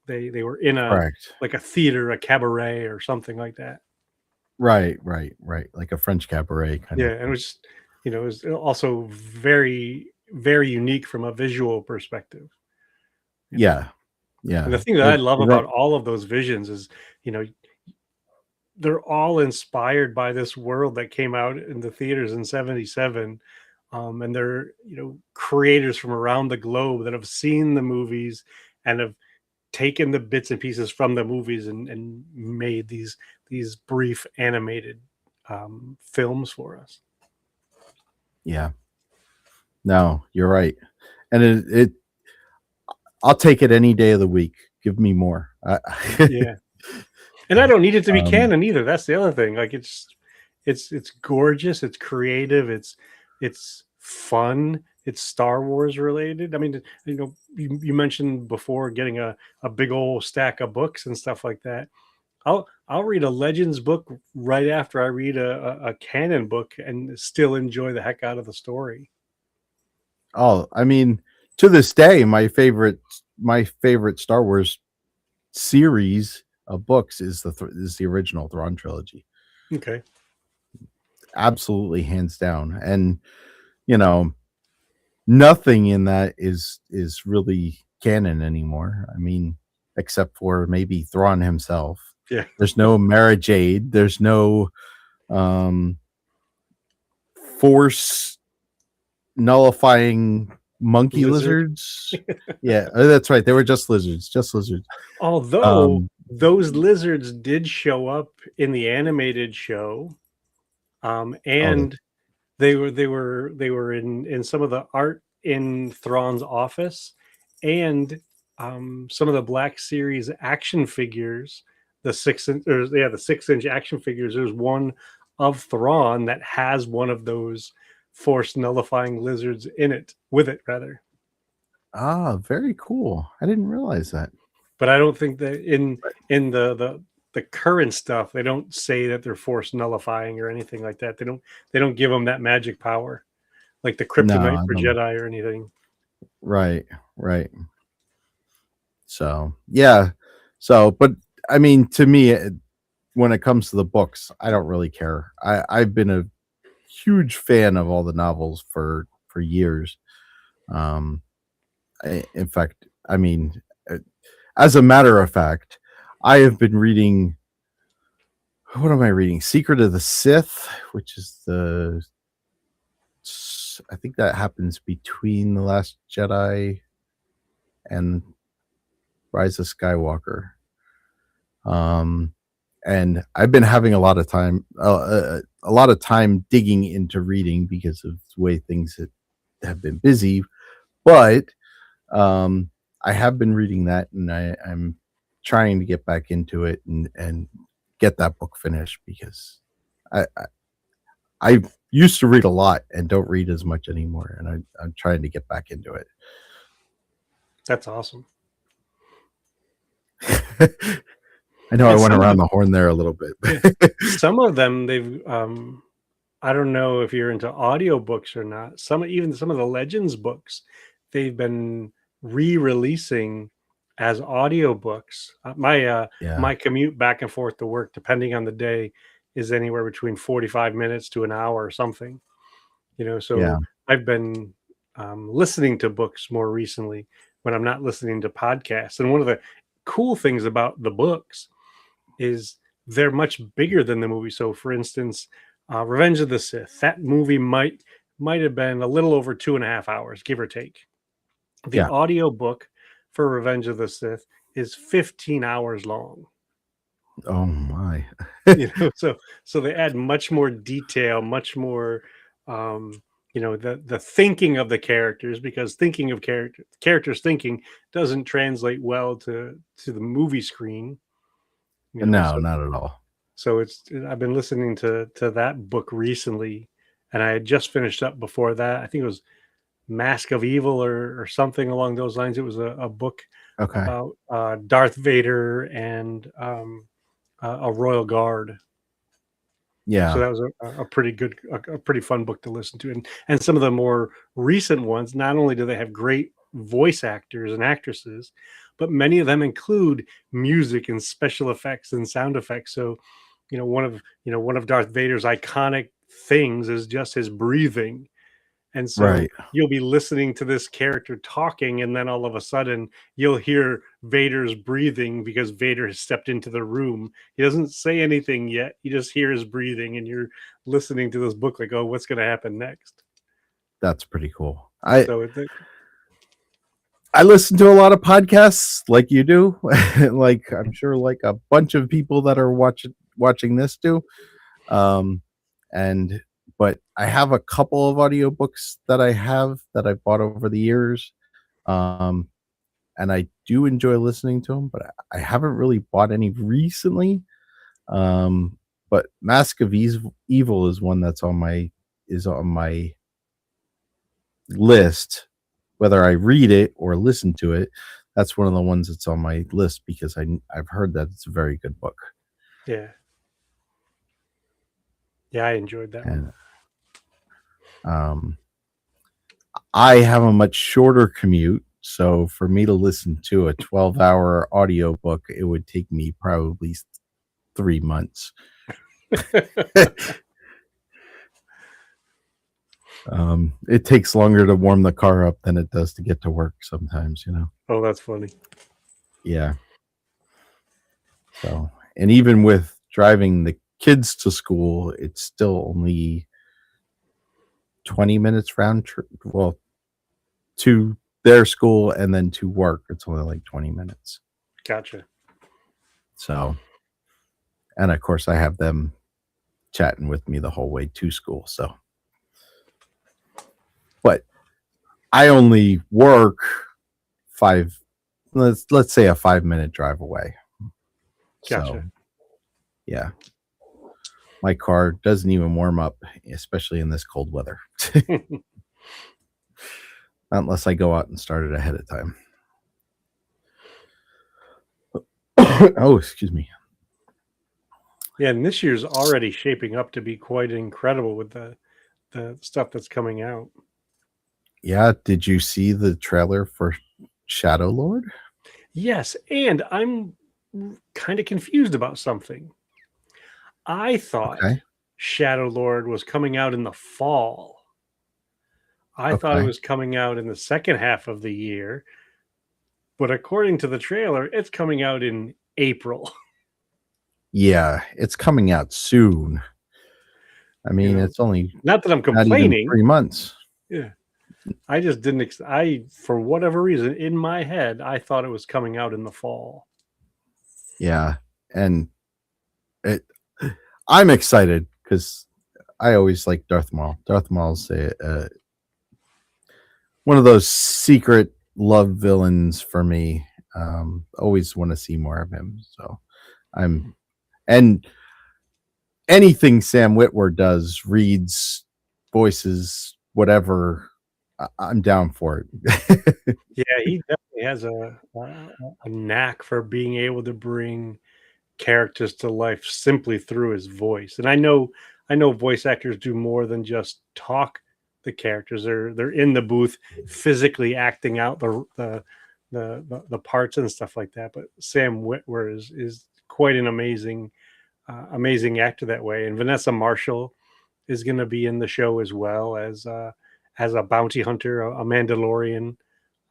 [SPEAKER 2] they were in a
[SPEAKER 1] correct.
[SPEAKER 2] like a theater, a cabaret, or something like that.
[SPEAKER 1] Right, right, right. Like a French cabaret kind
[SPEAKER 2] Yeah,
[SPEAKER 1] of
[SPEAKER 2] and
[SPEAKER 1] thing.
[SPEAKER 2] it was also very, very unique from a visual perspective. You know,
[SPEAKER 1] Yeah,
[SPEAKER 2] and the
[SPEAKER 1] yeah.
[SPEAKER 2] thing that I
[SPEAKER 1] It,
[SPEAKER 2] love
[SPEAKER 1] it
[SPEAKER 2] about
[SPEAKER 1] ru-
[SPEAKER 2] all of those visions is, you know, they're all inspired by this world that came out in the theaters in 77. And they're creators from around the globe that have seen the movies and have taken the bits and pieces from the movies and made these brief animated films for us.
[SPEAKER 1] yeah. No, you're right. And it I'll take it any day of the week. Give me more.
[SPEAKER 2] Yeah, and I don't need it to be
[SPEAKER 1] um,
[SPEAKER 2] canon either. That's the other thing. Like it's gorgeous, it's creative, it's fun, it's Star Wars related. I mean, you mentioned before getting a big old stack of books and stuff like that. I'll read a Legends book right after I read a canon book and still enjoy the heck out of the story.
[SPEAKER 1] Oh, I mean, to this day, my favorite Star Wars series of books is the original Thrawn trilogy.
[SPEAKER 2] Okay.
[SPEAKER 1] Absolutely, hands down. And you know, nothing in that is really canon anymore. I mean, except for maybe Thrawn himself.
[SPEAKER 2] Yeah.
[SPEAKER 1] There's no Mara Jade. There's no um force nullifying monkey
[SPEAKER 2] Lizard.
[SPEAKER 1] lizards. Yeah, that's right. They were just lizards, just lizards.
[SPEAKER 2] Although
[SPEAKER 1] Um,
[SPEAKER 2] those lizards did show up in the animated show,
[SPEAKER 1] oh,
[SPEAKER 2] and they were in some of the art in Thrawn's office, and some of the Black Series action figures, the 6-inch action figures. There's one of Thrawn that has one of those force nullifying lizards in it with it rather.
[SPEAKER 1] very cool. I didn't realize that.
[SPEAKER 2] But I don't think that
[SPEAKER 1] Right.
[SPEAKER 2] in the current stuff they don't say that they're force nullifying or anything like that. They don't give them that magic power like the
[SPEAKER 1] No,
[SPEAKER 2] kryptonite
[SPEAKER 1] I
[SPEAKER 2] for
[SPEAKER 1] don't.
[SPEAKER 2] Jedi or anything.
[SPEAKER 1] Right, right. So yeah, but I mean, to me, when it comes to the books, I don't really care. I've been a huge fan of all the novels for years. Um, in fact, I mean, uh, as a matter of fact, I have been reading. What am I reading? Secret of the Sith, which is I think that happens between the Last Jedi and Rise of Skywalker. Um, and I've been having a lot of time digging into reading because of the way things have been busy. But um, I have been reading that, and I'm trying to get back into it and get that book finished because I I used to read a lot and don't read as much anymore, and I'm trying to get back into it.
[SPEAKER 2] That's awesome.
[SPEAKER 1] I know I
[SPEAKER 2] And
[SPEAKER 1] went
[SPEAKER 2] some of
[SPEAKER 1] around
[SPEAKER 2] the
[SPEAKER 1] the horn there a little bit.
[SPEAKER 2] yeah, some of them they've I don't know if you're into audiobooks or not. Some of the Legends books they've been re-releasing as audiobooks.
[SPEAKER 1] Yeah,
[SPEAKER 2] My commute back and forth to work depending on the day is anywhere between 45 minutes to an hour or something.
[SPEAKER 1] yeah,
[SPEAKER 2] So I've been listening to books more recently when I'm not listening to podcasts. And one of the cool things about the books is they're much bigger than the movie. So, for instance, Revenge of the Sith, that movie might have been a little over 2.5 hours, give or take. The
[SPEAKER 1] yeah.
[SPEAKER 2] audio book for Revenge of the Sith is 15 hours long.
[SPEAKER 1] Oh my.
[SPEAKER 2] So they add much more detail, much more um the thinking of the characters, because thinking of characters thinking doesn't translate well to the movie screen. you know
[SPEAKER 1] No,
[SPEAKER 2] so
[SPEAKER 1] not at all.
[SPEAKER 2] so it's I've been listening to that book recently, and I had just finished up before that. I think it was Mask of Evil or something along those lines. It was a book
[SPEAKER 1] Okay.
[SPEAKER 2] about Darth Vader and a royal guard. So
[SPEAKER 1] Yeah.
[SPEAKER 2] that was a pretty good, a pretty fun book to listen to. And some of the more recent ones, not only do they have great voice actors and actresses, but many of them include music and special effects and sound effects. So, one of Darth Vader's iconic things is just his breathing. And so
[SPEAKER 1] Right.
[SPEAKER 2] you'll be listening to this character talking, and then all of a sudden you'll hear Vader's breathing because Vader has stepped into the room. He doesn't say anything yet. You just hear his breathing, and you're listening to this book like, oh, what's going to happen next?
[SPEAKER 1] That's pretty cool. I
[SPEAKER 2] So
[SPEAKER 1] I listen to a lot of podcasts like you do. Like I'm sure like a bunch of people that are watching this do. Um and but I have a couple of audiobooks that I bought over the years. Um and I do enjoy listening to them, but I haven't really bought any recently. But Mask of Evil is one that's on my list, whether I read it or listen to it. That's one of the ones that's on my list because I've heard that it's a very good book.
[SPEAKER 2] yeah, yeah, I enjoyed that one.
[SPEAKER 1] And um, I have a much shorter commute. So for me to listen to a 12-hour audiobook, it would take me probably 3 months. It takes longer to warm the car up than it does to get to work sometimes, you know?
[SPEAKER 2] Oh, that's funny.
[SPEAKER 1] Yeah. So, and even with driving the kids to school, it's still only 20 minutes round trip. Well, to their school and then to work, it's only like 20 minutes.
[SPEAKER 2] Gotcha.
[SPEAKER 1] So, and of course, I have them chatting with me the whole way to school. So, but I only work five, let's say a 5-minute drive away.
[SPEAKER 2] Gotcha.
[SPEAKER 1] So, yeah, my car doesn't even warm up, especially in this cold weather, unless I go out and start it ahead of time. Oh, excuse me.
[SPEAKER 2] Yeah, and this year's already shaping up to be quite incredible with the stuff that's coming out.
[SPEAKER 1] Yeah, did you see the trailer for Shadow Lord?
[SPEAKER 2] Yes, and I'm kind of confused about something. I thought
[SPEAKER 1] Okay.
[SPEAKER 2] Shadow Lord was coming out in the fall. I thought it
[SPEAKER 1] Okay.
[SPEAKER 2] was coming out in the second half of the year, but according to the trailer, it's coming out in April.
[SPEAKER 1] Yeah, it's coming out soon. I
[SPEAKER 2] You
[SPEAKER 1] mean,
[SPEAKER 2] know,
[SPEAKER 1] it's only
[SPEAKER 2] not that I'm
[SPEAKER 1] not even
[SPEAKER 2] complaining.
[SPEAKER 1] 3 months.
[SPEAKER 2] Yeah, I just didn't. For whatever reason, in my head, I thought it was coming out in the fall.
[SPEAKER 1] Yeah, and it I'm excited because I always like Darth Maul. Darth Maul's one of those secret love villains for me. Always want to see more of him. So I'm and anything Sam Witwer does, reads, voices, whatever, I'm down for it.
[SPEAKER 2] Yeah, he definitely has a knack for being able to bring characters to life simply through his voice. And I know voice actors do more than just talk the characters. They're in the booth physically acting out the parts and stuff like that. But Sam Witwer is quite an amazing actor that way. And Vanessa Marshall is going to be in the show as well as a bounty hunter, a Mandalorian,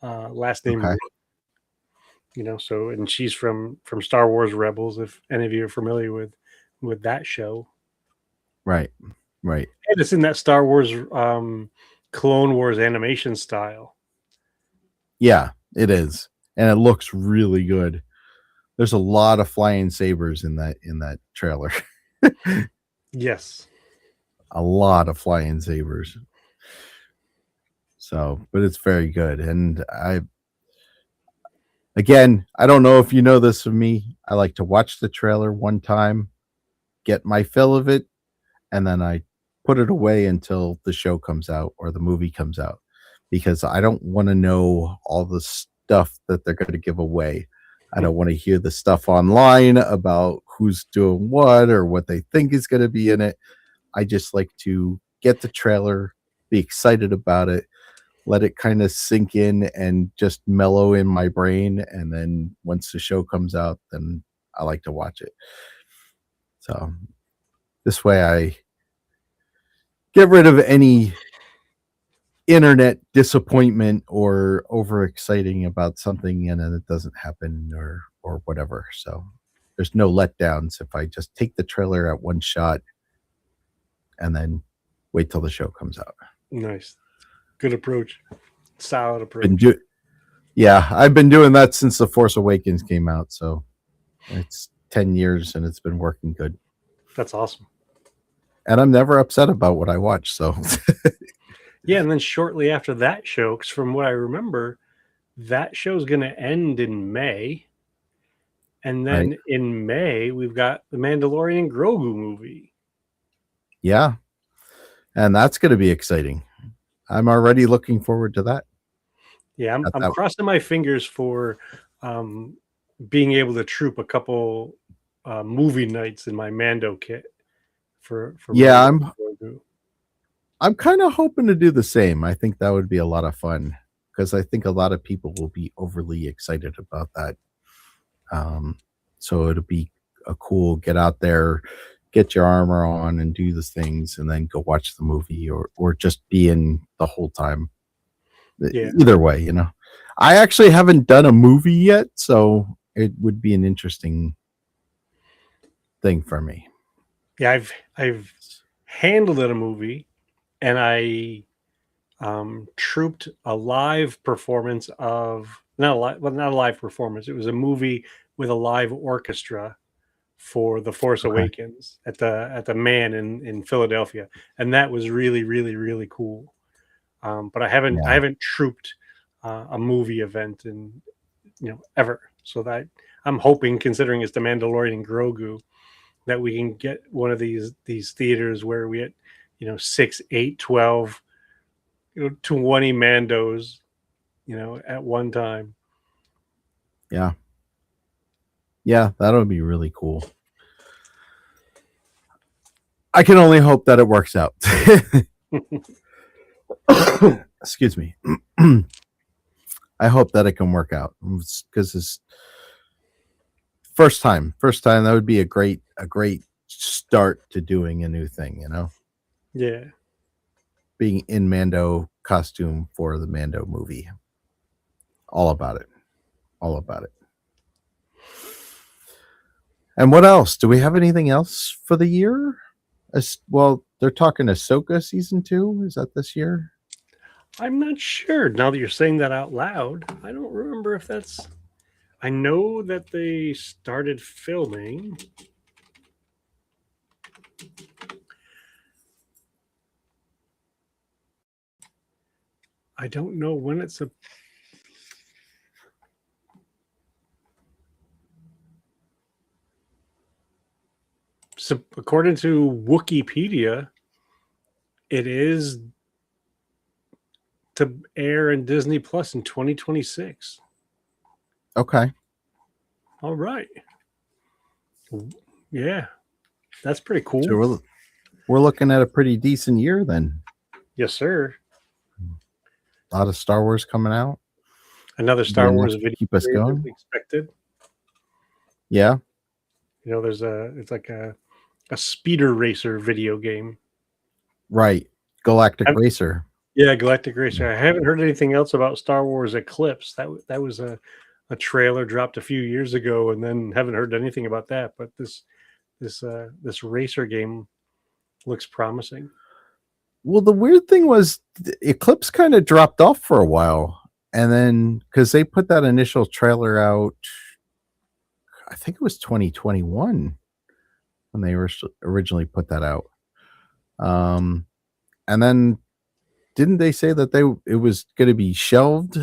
[SPEAKER 2] last name
[SPEAKER 1] Okay.
[SPEAKER 2] Rick, so and she's from Star Wars Rebels, if any of you are familiar with that show.
[SPEAKER 1] Right. Right.
[SPEAKER 2] And it's in that Star Wars Clone Wars animation style.
[SPEAKER 1] Yeah, it is. And it looks really good. There's a lot of flying sabers in that trailer.
[SPEAKER 2] Yes.
[SPEAKER 1] A lot of flying sabers. So, but it's very good. And I don't know if you know this of me. I like to watch the trailer one time, get my fill of it, and then I put it away until the show comes out or the movie comes out because I don't want to know all the stuff that they're going to give away. I don't want to hear the stuff online about who's doing what or what they think is going to be in it. I just like to get the trailer, be excited about it, let it kind of sink in and just mellow in my brain. And then once the show comes out, then I like to watch it. So this way I get rid of any internet disappointment or overexciting about something and then it doesn't happen or whatever. So there's no letdowns if I just take the trailer at one shot and then wait till the show comes out.
[SPEAKER 2] Nice. Good approach. Solid
[SPEAKER 1] Been
[SPEAKER 2] approach.
[SPEAKER 1] do- yeah, I've been doing that since The Force Awakens came out. So it's 10 years and it's been working good.
[SPEAKER 2] That's awesome.
[SPEAKER 1] And I'm never upset about what I watch. So
[SPEAKER 2] Yeah, and then shortly after that show, because from what I remember, that show's going to end in May. And
[SPEAKER 1] right.
[SPEAKER 2] then in May, we've got the Mandalorian Grogu movie.
[SPEAKER 1] Yeah. And that's going to be exciting. I'm already looking forward to that.
[SPEAKER 2] Yeah, I'm crossing my fingers for being able to troop a couple movie nights in my Mando kit for
[SPEAKER 1] Yeah,
[SPEAKER 2] Mandalorian Grogu.
[SPEAKER 1] I'm kind of hoping to do the same. I think that would be a lot of fun because I think a lot of people will be overly excited about that. Um, so it'll be a cool get out there, get your armor on, and do the things, and then go watch the movie, or just be in the whole time.
[SPEAKER 2] Yeah.
[SPEAKER 1] Either way, I actually haven't done a movie yet, so it would be an interesting thing for me.
[SPEAKER 2] Yeah, I've handled at a movie, and I trooped a live performance of not a live, well, not a live performance. It was a movie with a live orchestra for The Force
[SPEAKER 1] Okay.
[SPEAKER 2] Awakens at the Man in Philadelphia, and that was really really really cool. But I
[SPEAKER 1] Yeah.
[SPEAKER 2] haven't trooped a movie event in ever. So that I'm hoping, considering it's the Mandalorian and Grogu, that we can get one of these theaters where we had 6, 8, 12, 20 Mandos, at one time.
[SPEAKER 1] Yeah. Yeah, that'll be really cool. I can only hope that it works out. Excuse me. I hope that it can work out because it's first time. First time, that would be a great start to doing a new thing.
[SPEAKER 2] Yeah.
[SPEAKER 1] Being in Mando costume for the Mando movie. All about it. All about it. And what else? Do we have anything else for the year? Well, they're talking Ahsoka season 2. Is that this year?
[SPEAKER 2] I'm not sure now that you're saying that out loud. I don't remember if that's. I know that they started filming. I don't know when it's a. So according to Wikipedia, it is to air in Disney Plus in 2026.
[SPEAKER 1] Okay.
[SPEAKER 2] All right. Yeah, that's pretty cool.
[SPEAKER 1] So we're looking at a pretty decent year then.
[SPEAKER 2] Yes, sir.
[SPEAKER 1] A lot of Star Wars coming out.
[SPEAKER 2] Another Star Wars video
[SPEAKER 1] keep us
[SPEAKER 2] series is
[SPEAKER 1] going.
[SPEAKER 2] expected.
[SPEAKER 1] Yeah.
[SPEAKER 2] There's it's like a speeder racer video game.
[SPEAKER 1] Right. Galactic Racer.
[SPEAKER 2] Yeah, Galactic Racer. I haven't heard anything else about Star Wars Eclipse. That was a trailer dropped a few years ago, and then haven't heard anything about that. But this racer game looks promising.
[SPEAKER 1] Well, the weird thing was Eclipse kind of dropped off for a while. And then because they put that initial trailer out, I think it was 2021 when they originally put that out. And then didn't they say that it was going to be shelved?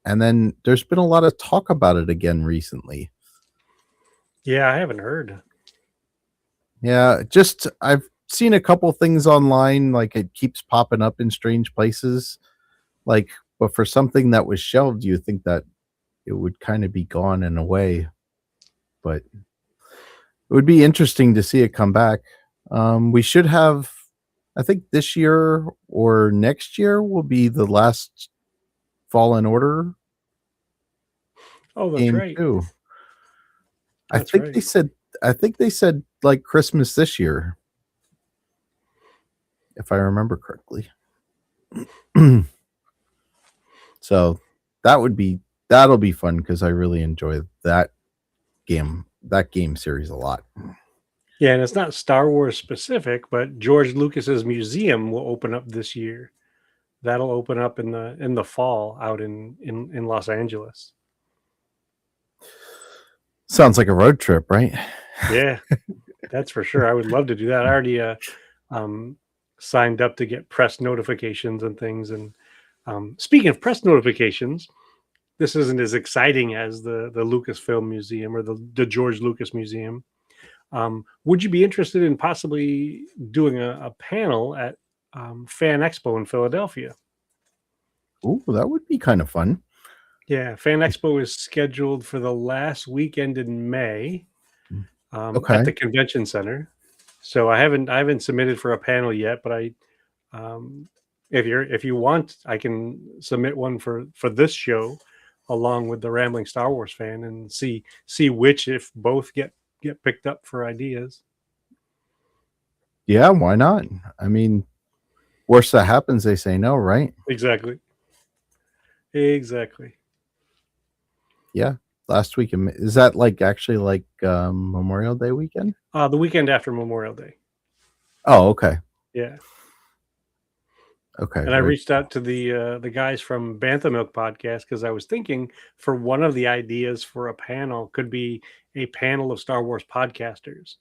[SPEAKER 1] And then there's been a lot of talk about it again recently.
[SPEAKER 2] Yeah, I haven't heard.
[SPEAKER 1] Yeah, just I've seen a couple things online, like it keeps popping up in strange places. But for something that was shelved, you think that it would kind of be gone in a way. But it would be interesting to see it come back. We should have, I think this year or next year will be the last Fallen Order.
[SPEAKER 2] Oh, that's right.
[SPEAKER 1] Too.
[SPEAKER 2] That's
[SPEAKER 1] right. I think they said like Christmas this year, if I remember correctly. So that'll be fun because I really enjoy that game series a lot.
[SPEAKER 2] Yeah, and it's not Star Wars specific, but George Lucas's museum will open up this year. That'll open up in the fall out in Los Angeles.
[SPEAKER 1] Sounds like a road trip, right?
[SPEAKER 2] Yeah, that's for sure. I would love to do that. I already signed up to get press notifications and things. And speaking of press notifications, this isn't as exciting as the Lucasfilm Museum or the George Lucas Museum. Would you be interested in possibly doing a panel at Fan Expo in Philadelphia?
[SPEAKER 1] Ooh, that would be kind of fun.
[SPEAKER 2] Yeah, Fan Expo is scheduled for the last weekend in May at the convention center. So I haven't submitted for a panel yet, but Um, if you want, I can submit one for this show, along with the Rambling Star Wars fan, and see which, if both, get picked up for ideas.
[SPEAKER 1] Yeah, why not? I mean, worst that happens, they say no, right?
[SPEAKER 2] Exactly. Exactly.
[SPEAKER 1] Yeah. Last week is that like actually like Memorial Day weekend?
[SPEAKER 2] The weekend after Memorial Day.
[SPEAKER 1] Oh, okay.
[SPEAKER 2] Yeah.
[SPEAKER 1] Okay,
[SPEAKER 2] And I
[SPEAKER 1] very
[SPEAKER 2] reached out to the guys from Bantha Milk podcast because I was thinking for one of the ideas for a panel could be a panel of Star Wars podcasters.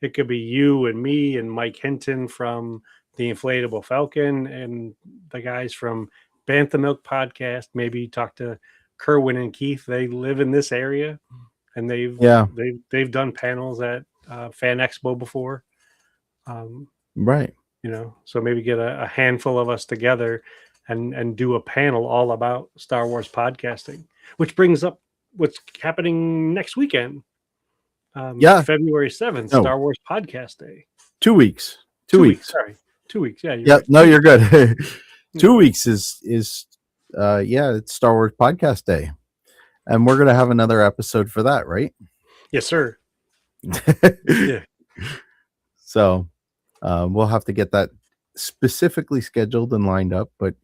[SPEAKER 2] It could be you and me and Mike Hinton from the Inflatable Falcon and the guys from Bantha Milk podcast. Maybe talk to Kerwin and Keith. They live in this area and
[SPEAKER 1] yeah,
[SPEAKER 2] they've done panels at Fan Expo before. Um,
[SPEAKER 1] right.
[SPEAKER 2] so maybe get a handful of us together and do a panel all about Star Wars podcasting, which brings up what's happening next weekend,
[SPEAKER 1] Yeah.
[SPEAKER 2] February 7th,
[SPEAKER 1] No,
[SPEAKER 2] Star Wars Podcast Day.
[SPEAKER 1] 2 weeks. 2
[SPEAKER 2] 2 weeks,
[SPEAKER 1] weeks.
[SPEAKER 2] sorry. 2 weeks. Yeah, you're
[SPEAKER 1] Yeah,
[SPEAKER 2] right.
[SPEAKER 1] no, you're good. 2 weeks is yeah, it's Star Wars Podcast Day. And we're gonna have another episode for that, right?
[SPEAKER 2] Yes, sir. Yeah.
[SPEAKER 1] So we'll have to get that specifically scheduled and lined up, but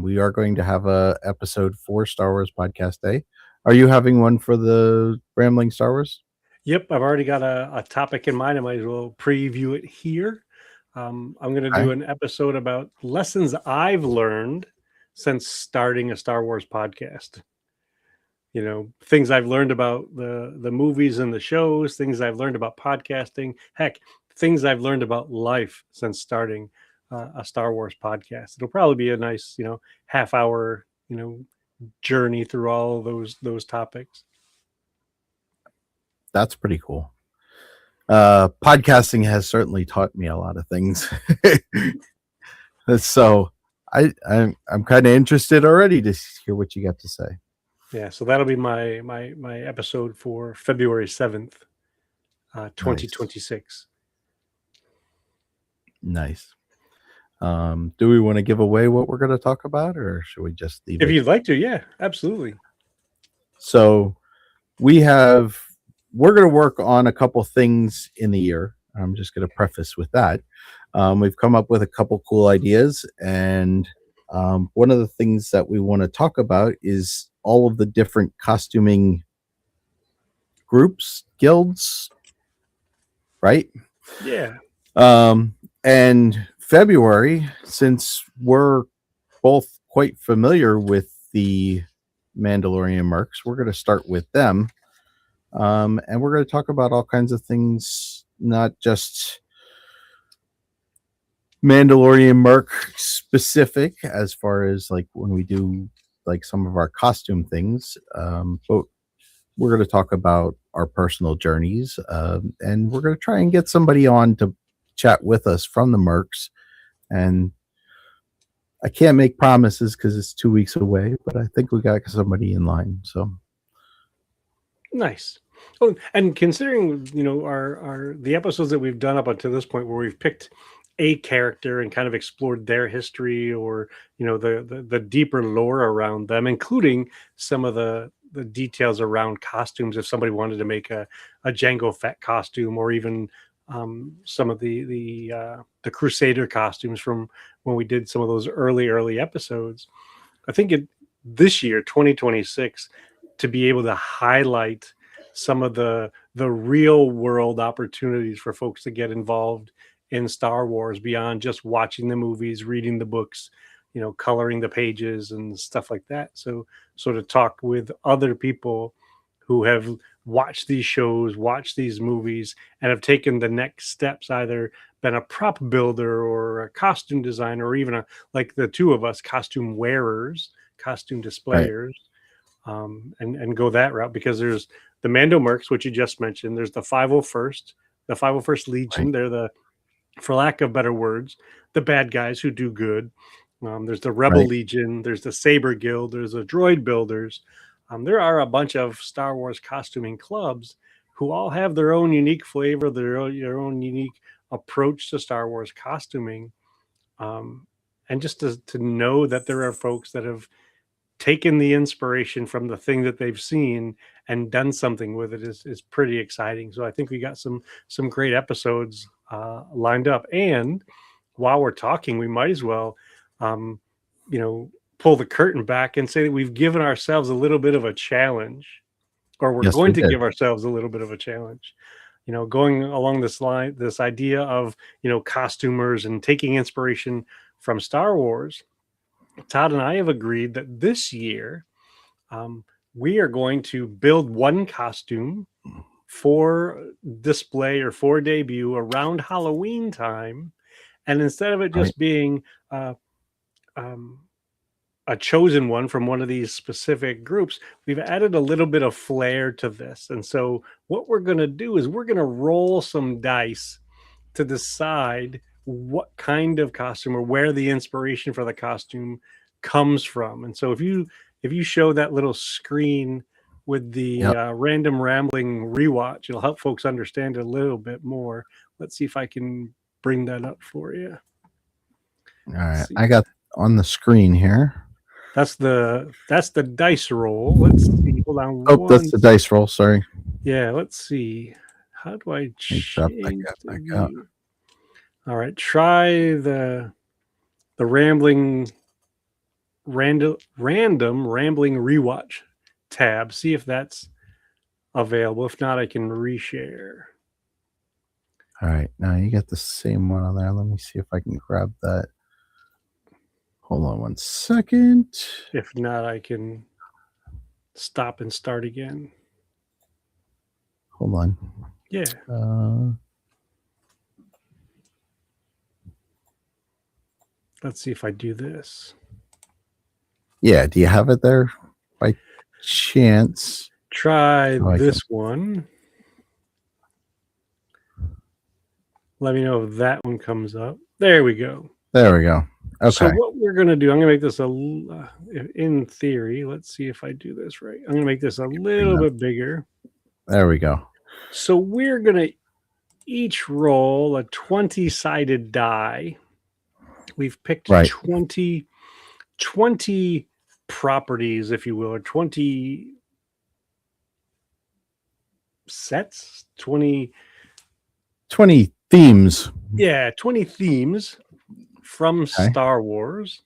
[SPEAKER 1] we are going to have a episode for Star Wars Podcast Day. Are you having one for the Rambling Star Wars?
[SPEAKER 2] Yep, I've already got a topic in mind. I might as well preview it here. I'm going to do an episode about lessons I've learned since starting a Star Wars podcast. Things I've learned about the movies and the shows, things I've learned about podcasting, heck, things I've learned about life since starting a Star Wars podcast. It'll probably be a nice, half hour, journey through all those topics.
[SPEAKER 1] That's pretty cool. Podcasting has certainly taught me a lot of things. So I'm kind of interested already to hear what you got to say.
[SPEAKER 2] Yeah, so that'll be my episode for February 7th, 2026.
[SPEAKER 1] Nice. Do we want to give away what we're going to talk about, or should we just leave
[SPEAKER 2] If
[SPEAKER 1] it?
[SPEAKER 2] you'd like to, yeah, absolutely.
[SPEAKER 1] So we're going to work on a couple things in the year. I'm just going to preface with that. We've come up with a couple cool ideas, and one of the things that we want to talk about is all of the different costuming groups, guilds, right?
[SPEAKER 2] Yeah.
[SPEAKER 1] And February, since we're both quite familiar with the Mandalorian mercs, we're going to start with them. And we're going to talk about all kinds of things, not just Mandalorian merc specific, as far as like when we do like some of our costume things, but we're going to talk about our personal journeys, and we're going to try and get somebody on to chat with us from the mercs. And I can't make promises because it's 2 weeks away, but I think we got somebody in line. So
[SPEAKER 2] Nice. Oh, and considering our the episodes that we've done up until this point, where we've picked a character and kind of explored their history, or the deeper lore around them, including some of the details around costumes. If somebody wanted to make a Jango Fett costume, or even some of the Crusader costumes from when we did some of those early episodes, I think this year 2026, to be able to highlight some of the real world opportunities for folks to get involved in Star Wars beyond just watching the movies, reading the books, coloring the pages and stuff like that. So to talk with other people who have watched these shows, watched these movies, and have taken the next steps, either been a prop builder or a costume designer, or even like the two of us, costume wearers, costume displayers, and go that route. Because there's the Mando Mercs, which you just mentioned. There's the 501st Legion.
[SPEAKER 1] right.
[SPEAKER 2] They're the, for lack of better words, the bad guys who do good. There's the Rebel Legion. There's the Saber Guild. There's the Droid Builders. There are a bunch of Star Wars costuming clubs who all have their own unique flavor, their own unique approach to Star Wars costuming. And just to know that there are folks that have taken the inspiration from the thing that they've seen and done something with it is pretty exciting. So I think we got some great episodes lined up. And while we're talking, we might as well, um, you know, pull the curtain back and say that we've given ourselves a little bit of a challenge, or we're
[SPEAKER 1] Yes, we
[SPEAKER 2] going to
[SPEAKER 1] did.
[SPEAKER 2] give ourselves a little bit of a challenge. You know, going along this line, this idea of, you know, costumers and taking inspiration from Star Wars. Todd and I have agreed that this year um, we are going to build one costume for display or for debut around Halloween time. And instead of it
[SPEAKER 1] Right.
[SPEAKER 2] just being uh, um, a chosen one from one of these specific groups, we've added a little bit of flair to this. And so, what we're going to do is we're going to roll some dice to decide what kind of costume or where the inspiration for the costume comes from. And so if you show that little screen with the
[SPEAKER 1] Yep.
[SPEAKER 2] random rambling rewatch, it'll help folks understand it a little bit more. Let's see if I can bring that up for you.
[SPEAKER 1] All
[SPEAKER 2] Let's
[SPEAKER 1] right.
[SPEAKER 2] see.
[SPEAKER 1] I got on the screen here.
[SPEAKER 2] That's the dice roll. Let's see. Hold on
[SPEAKER 1] Oh, that's the dice roll. Sorry.
[SPEAKER 2] Yeah, let's see. How do I
[SPEAKER 1] Let me drop that
[SPEAKER 2] change
[SPEAKER 1] guy
[SPEAKER 2] the
[SPEAKER 1] back out.
[SPEAKER 2] view? All right, try the rambling random rambling rewatch tab. See if that's available. If not, I can reshare.
[SPEAKER 1] All right. Now you got the same one on there. Let me see if I can grab that. Hold on one second.
[SPEAKER 2] If not, I can stop and start again.
[SPEAKER 1] Hold on.
[SPEAKER 2] Yeah. Let's see if I do this.
[SPEAKER 1] Yeah. Do you have it there by chance?
[SPEAKER 2] Try this one. Let me know if that one comes up. There we go.
[SPEAKER 1] There we go. Okay.
[SPEAKER 2] So what we're going to do, I'm going to make this in theory, let's see if I do this right. I'm going to make this a little bit bigger.
[SPEAKER 1] There we go.
[SPEAKER 2] So we're going to each roll a 20-sided die. We've picked 20 properties, if you will, or 20 sets, 20
[SPEAKER 1] themes.
[SPEAKER 2] Yeah, 20 themes from Star Wars.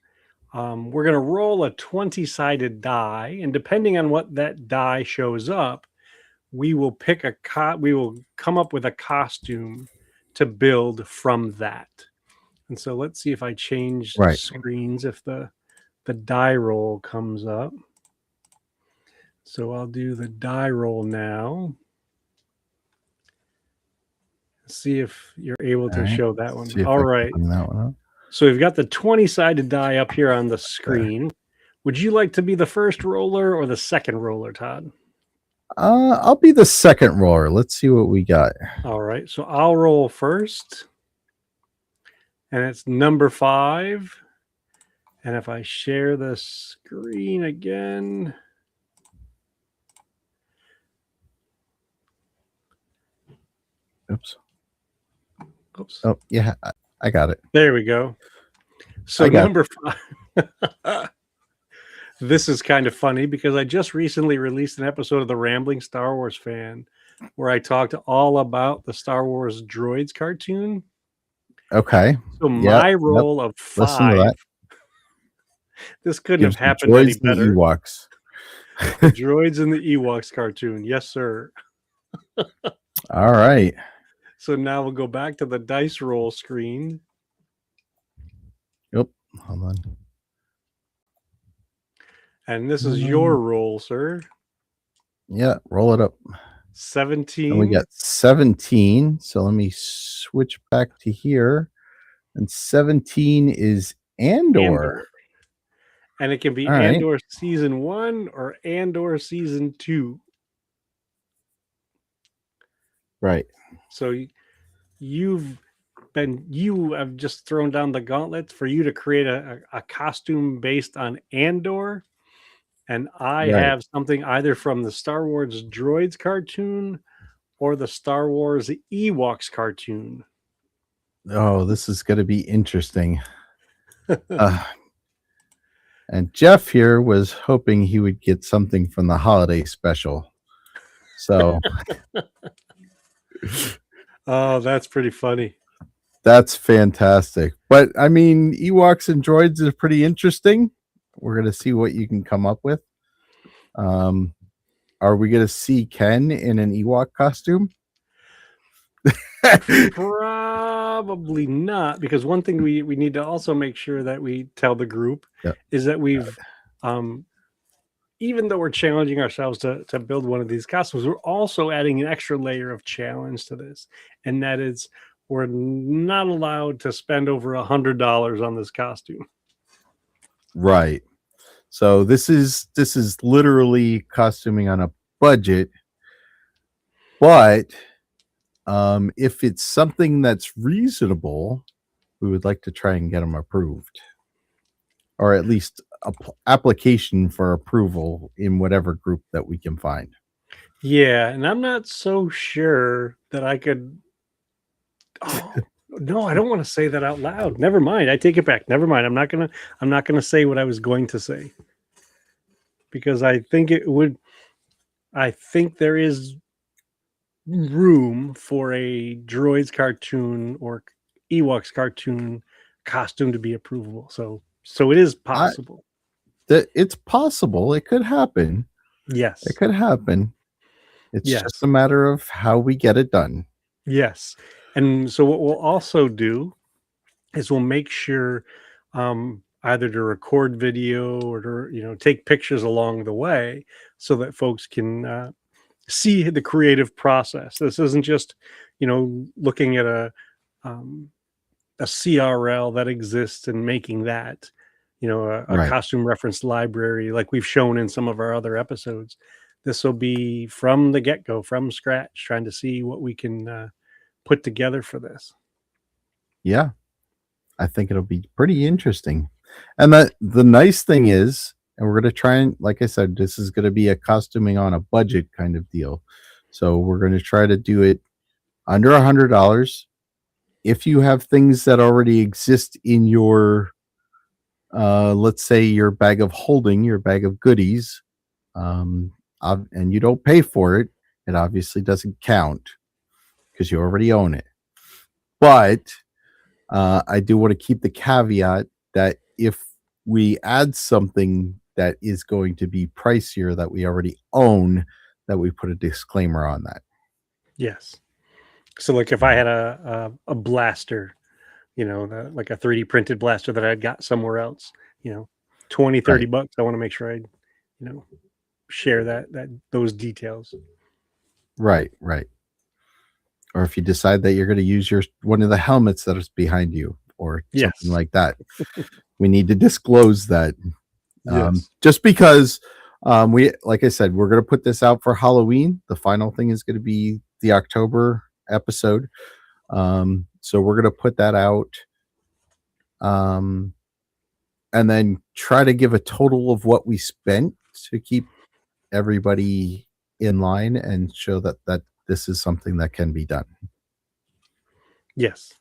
[SPEAKER 2] We're going to roll a 20-sided die, and depending on what that die shows up, we will pick we will come up with a costume to build from that. And so let's see if I change screens if the die roll comes up. So I'll do the die roll now. See if you're able to show that one. All right.
[SPEAKER 1] That one up.
[SPEAKER 2] So we've got the 20-sided die up here on the screen. Would you like to be the first roller or the second roller, Todd?
[SPEAKER 1] I'll be the second roller. Let's see what we got.
[SPEAKER 2] All right. So I'll roll first. And it's number 5. And if I share the screen again.
[SPEAKER 1] Oops. Oh, yeah. I got it.
[SPEAKER 2] There we go. So number 5. This is kind of funny because I just recently released an episode of The Rambling Star Wars Fan where I talked all about the Star Wars Droids cartoon.
[SPEAKER 1] Okay.
[SPEAKER 2] So my roll of 5.
[SPEAKER 1] Listen to that.
[SPEAKER 2] This couldn't have happened any better.
[SPEAKER 1] The Ewoks.
[SPEAKER 2] The droids in the Ewoks cartoon. Yes, sir.
[SPEAKER 1] All right.
[SPEAKER 2] So now we'll go back to the dice roll screen.
[SPEAKER 1] Yep. Hold on.
[SPEAKER 2] And this is your roll, sir.
[SPEAKER 1] Yeah, roll it up.
[SPEAKER 2] 17.
[SPEAKER 1] And we got 17. So let me switch back to here. And 17 is Andor.
[SPEAKER 2] And it can be Andor season 1 or Andor season 2.
[SPEAKER 1] Right.
[SPEAKER 2] So you have just thrown down the gauntlet for you to create a costume based on Andor. And I have something either from the Star Wars Droids cartoon or the Star Wars Ewoks cartoon.
[SPEAKER 1] Oh, this is going to be interesting. Uh, and Jeff here was hoping he would get something from the holiday special. So
[SPEAKER 2] Oh, that's pretty funny.
[SPEAKER 1] that's fantastic. But I mean, Ewoks and droids is pretty interesting. We're gonna see what you can come up with. Um, are we gonna see Ken in an Ewok costume?
[SPEAKER 2] Probably not, because one thing we need to also make sure that we tell the group
[SPEAKER 1] Yeah.
[SPEAKER 2] is that we've um even though we're challenging ourselves to build one of these costumes, we're also adding an extra layer of challenge to this, and that is we're not allowed to spend over $100 on this costume.
[SPEAKER 1] Right. So this is literally costuming on a budget, but if it's something that's reasonable, we would like to try and get them approved, or at least application for approval in whatever group that we can find.
[SPEAKER 2] Yeah, and I'm not so sure that I could. Oh no, I don't want to say that out loud. Never mind. I take it back. Never mind. I'm not gonna say what I was going to say, because I think it would. I think there is room for a droids cartoon or Ewoks cartoon costume to be approvable. So it is
[SPEAKER 1] I
[SPEAKER 2] possible.
[SPEAKER 1] that it's possible. It could happen.
[SPEAKER 2] Yes.
[SPEAKER 1] It could happen. It's
[SPEAKER 2] Yes.
[SPEAKER 1] just a matter of how we get it done.
[SPEAKER 2] Yes. And so what we'll also do is we'll make sure either to record video or to take pictures along the way so that folks can see the creative process. This isn't just looking at um, a CRL that exists and making that a
[SPEAKER 1] Right.
[SPEAKER 2] costume reference library like we've shown in some of our other episodes. This will be from the get-go, from scratch, trying to see what we can put together for this.
[SPEAKER 1] Yeah. I think it'll be pretty interesting. And the nice thing is, and we're going to try and, like I said, this is going to be a costuming on a budget kind of deal. So we're going to try to do it under $100. If you have things that already exist in your, let's say your bag of holding, your bag of goodies, and you don't pay for it, it obviously doesn't count because you already own it. But I do want to keep the caveat that if we add something that is going to be pricier that we already own, that we put a disclaimer on that.
[SPEAKER 2] Yes. So like if I had a blaster, like a 3D printed blaster that I'd got somewhere else, 20, 30
[SPEAKER 1] Right.
[SPEAKER 2] bucks, I want to make sure I, you know, share that those details.
[SPEAKER 1] Right. Right. Or if you decide that you're going to use your one of the helmets that is behind you or something
[SPEAKER 2] Yes.
[SPEAKER 1] like that, we need to disclose that.
[SPEAKER 2] Yes.
[SPEAKER 1] Just because we, like I said, we're going to put this out for Halloween. The final thing is going to be the October episode. So we're going to put that out. And then try to give a total of what we spent to keep everybody in line and show that this is something that can be done.
[SPEAKER 2] Yes.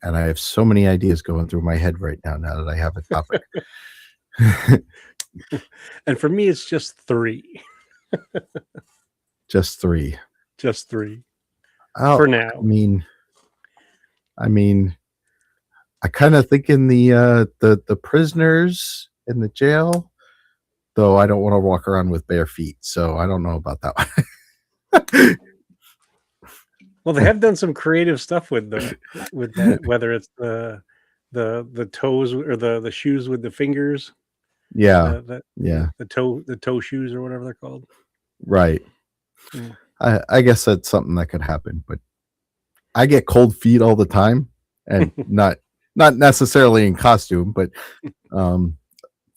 [SPEAKER 1] And I have so many ideas going through my head right now that I have a topic.
[SPEAKER 2] And for me, it's just three.
[SPEAKER 1] Just three.
[SPEAKER 2] Just three.
[SPEAKER 1] Oh,
[SPEAKER 2] For now.
[SPEAKER 1] I mean, I kind of think in the prisoners in the jail, though I don't want to walk around with bare feet, so I don't know about that one.
[SPEAKER 2] Well, they have done some creative stuff with that, whether it's the toes or the shoes with the fingers,
[SPEAKER 1] Yeah,
[SPEAKER 2] the
[SPEAKER 1] yeah,
[SPEAKER 2] the toe shoes or whatever they're called.
[SPEAKER 1] right.
[SPEAKER 2] Mm.
[SPEAKER 1] I guess that's something that could happen, but I get cold feet all the time, and not necessarily in costume, but um,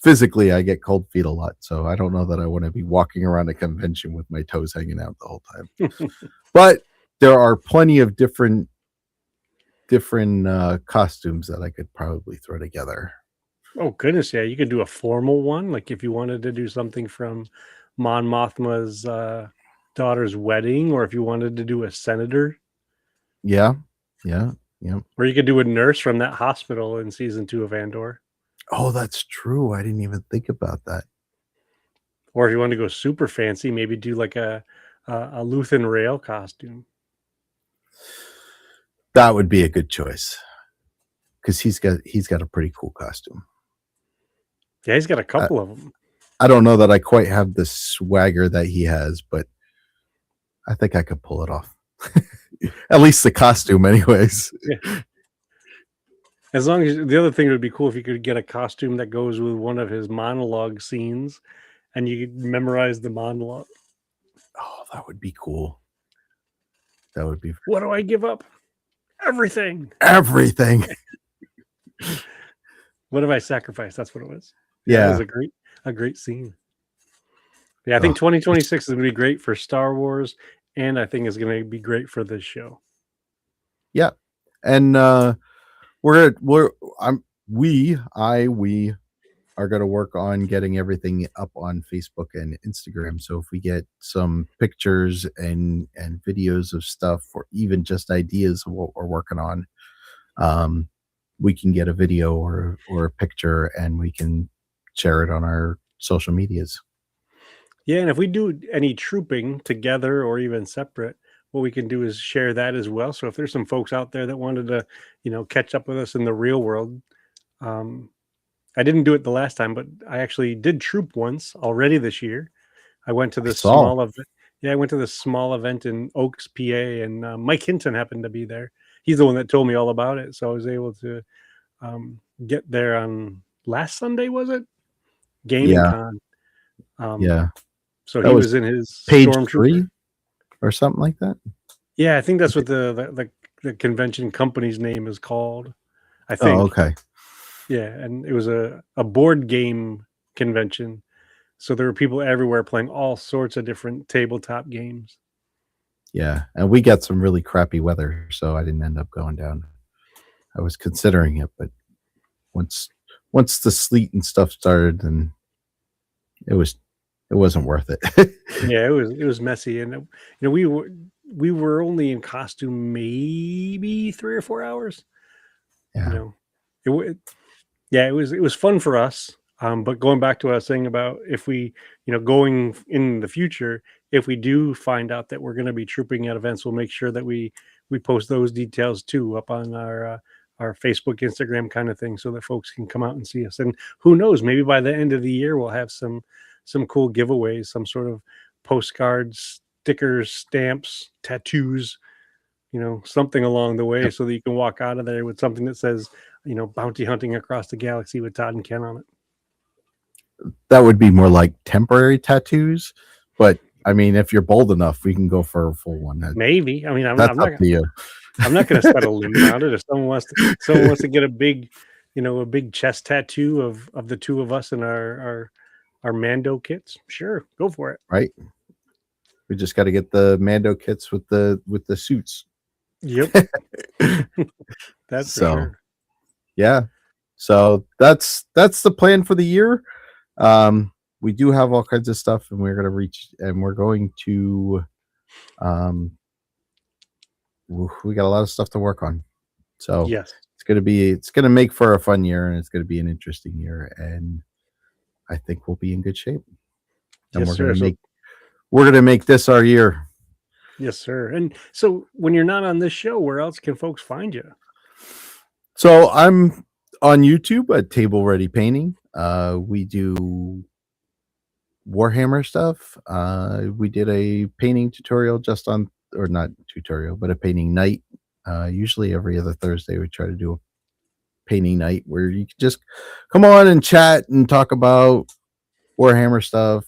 [SPEAKER 1] physically I get cold feet a lot. So I don't know that I want to be walking around a convention with my toes hanging out the whole time. But there are plenty of different costumes that I could probably throw together.
[SPEAKER 2] Oh goodness, yeah, you could do a formal one, like if you wanted to do something from Mon Mothma's daughter's wedding, or if you wanted to do a senator.
[SPEAKER 1] Yeah, yeah. Yep.
[SPEAKER 2] Or you could do a nurse from that hospital in season 2 of Andor.
[SPEAKER 1] Oh, that's true. I didn't even think about that.
[SPEAKER 2] Or if you want to go super fancy, maybe do like a Luthen Rail costume.
[SPEAKER 1] That would be a good choice because he's got a pretty cool costume.
[SPEAKER 2] Yeah, he's got a couple of them.
[SPEAKER 1] I don't know that I quite have the swagger that he has, but I think I could pull it off. At least the costume, anyways.
[SPEAKER 2] Yeah. As long as the other thing would be cool if you could get a costume that goes with one of his monologue scenes, and you could memorize the monologue.
[SPEAKER 1] Oh, that would be cool. That would be
[SPEAKER 2] What do I give up? Everything.
[SPEAKER 1] everything.
[SPEAKER 2] What have I sacrificed? That's what it was.
[SPEAKER 1] Yeah.
[SPEAKER 2] That was a great scene. Yeah, I think 2026 is going to be great for Star Wars, and I think it's going to be great for this show.
[SPEAKER 1] Yeah. And we are going to work on getting everything up on Facebook and Instagram. So if we get some pictures and videos of stuff, or even just ideas of what we're working on, we can get a video or a picture, and we can share it on our social medias.
[SPEAKER 2] Yeah, and if we do any trooping together or even separate, what we can do is share that as well. So if there's some folks out there that wanted to, catch up with us in the real world, I didn't do it the last time, but I actually did troop once already this year. I went to this small event. Yeah, I went to this small event in Oaks, PA, and Mike Hinton happened to be there. He's the one that told me all about it, so I was able to get there on last Sunday. Was it Gaming Con?
[SPEAKER 1] Yeah.
[SPEAKER 2] So he was in his
[SPEAKER 1] page
[SPEAKER 2] stormtrooper
[SPEAKER 1] 3 or something like that.
[SPEAKER 2] Yeah, I think that's what the convention company's name is called. I think.
[SPEAKER 1] Oh, okay.
[SPEAKER 2] Yeah, and it was a board game convention. So there were people everywhere playing all sorts of different tabletop games.
[SPEAKER 1] Yeah, and we got some really crappy weather, so I didn't end up going down. I was considering it, but once the sleet and stuff started, then it wasn't worth it.
[SPEAKER 2] Yeah, it was messy, and we were only in costume maybe 3 or 4 hours.
[SPEAKER 1] Yeah.
[SPEAKER 2] It was fun for us. But going back to what I was saying about if we, going in the future, if we do find out that we're going to be trooping at events, we'll make sure that we post those details too up on our Facebook, Instagram kind of thing, so that folks can come out and see us. And who knows, maybe by the end of the year we'll have some cool giveaways, some sort of postcards, stickers, stamps, tattoos, something along the way, so that you can walk out of there with something that says, bounty hunting across the galaxy with Todd and Ken on it.
[SPEAKER 1] That would be more like temporary tattoos, but I mean, if you're bold enough, we can go for a full one.
[SPEAKER 2] Maybe. I mean, I'm
[SPEAKER 1] That's
[SPEAKER 2] not
[SPEAKER 1] up to you.
[SPEAKER 2] I'm not going to set a limit on it. If someone wants to get a big, a big chest tattoo of the two of us in our Mando kits, sure, go for it.
[SPEAKER 1] Right. We just got to get the Mando kits with the suits.
[SPEAKER 2] Yep. That's for sure.
[SPEAKER 1] Yeah. So that's the plan for the year. We do have all kinds of stuff, and we're going to we got a lot of stuff to work on. So
[SPEAKER 2] yes,
[SPEAKER 1] it's gonna make for a fun year, and it's gonna be an interesting year, and I think we'll be in good shape. And
[SPEAKER 2] yes,
[SPEAKER 1] we're gonna make this our year.
[SPEAKER 2] Yes, sir. And so when you're not on this show, where else can folks find you?
[SPEAKER 1] So I'm on YouTube at Table Ready Painting. We do Warhammer stuff. We did a painting tutorial not tutorial, but a painting night. Usually every other Thursday we try to do a painting night where you can just come on and chat and talk about Warhammer stuff,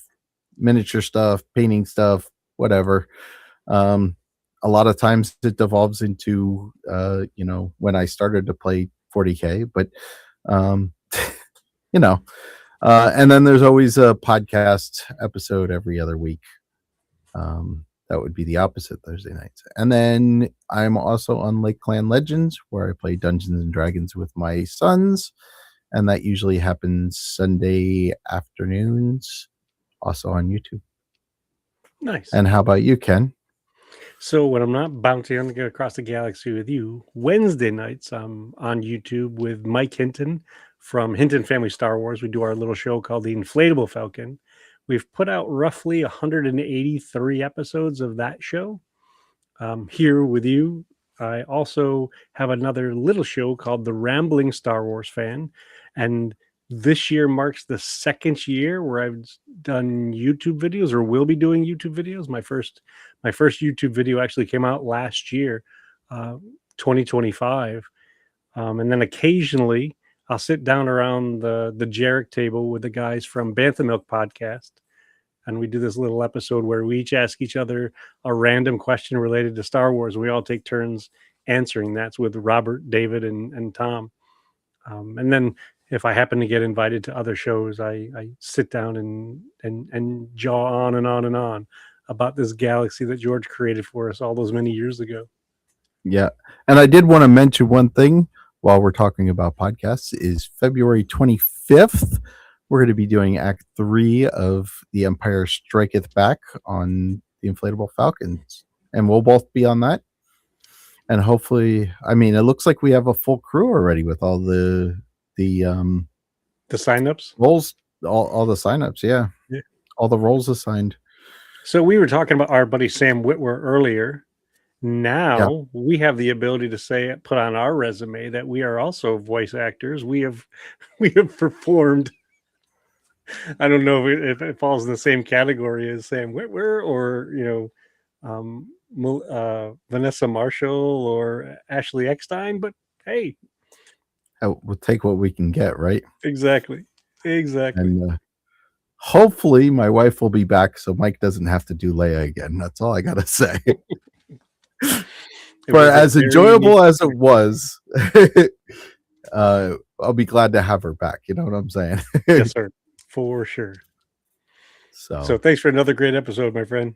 [SPEAKER 1] miniature stuff, painting stuff, whatever. A lot of times it devolves into when I started to play 40K, but and then there's always a podcast episode every other week. That would be the opposite Thursday nights. And then I'm also on Lake Clan Legends, where I play Dungeons and Dragons with my sons, and that usually happens Sunday afternoons, also on YouTube.
[SPEAKER 2] Nice.
[SPEAKER 1] And how about you, Ken?
[SPEAKER 2] So when I'm not bouncing across the galaxy with you, Wednesday nights I'm on YouTube with Mike Hinton from Hinton Family Star Wars. We do our little show called The Inflatable Falcon. We've put out roughly 183 episodes of that show here with you. I also have another little show called The Rambling Star Wars Fan. And this year marks the second year where I've done YouTube videos or will be doing YouTube videos. My first YouTube video actually came out last year, uh, 2025. And then occasionally I'll sit down around the Jarek table with the guys from Bantha Milk Podcast, and we do this little episode where we each ask each other a random question related to Star Wars. We all take turns answering. That's with Robert, David, and Tom. And then if I happen to get invited to other shows, I sit down and jaw on and on and on about this galaxy that George created for us all those many years ago.
[SPEAKER 1] Yeah. And I did want to mention one thing while we're talking about podcasts is February 25th. We're going to be doing Act 3 of The Empire Striketh Back on the Inflatable Falcons. And we'll both be on that. And hopefully, I mean, it looks like we have a full crew already with all the
[SPEAKER 2] signups,
[SPEAKER 1] roles, all the signups. Yeah. All the roles assigned.
[SPEAKER 2] So we were talking about our buddy Sam Witwer earlier. Now we have the ability to put on our resume that we are also voice actors. We have performed. I don't know if it falls in the same category as Sam Witwer or Vanessa Marshall or Ashley Eckstein, but hey,
[SPEAKER 1] we'll take what we can get, right?
[SPEAKER 2] Exactly.
[SPEAKER 1] And hopefully my wife will be back so Mike doesn't have to do Leia again. That's all I gotta say. But as enjoyable as it was, I'll be glad to have her back. You know what I'm saying?
[SPEAKER 2] Yes, sir. For sure. So thanks for another great episode, my friend.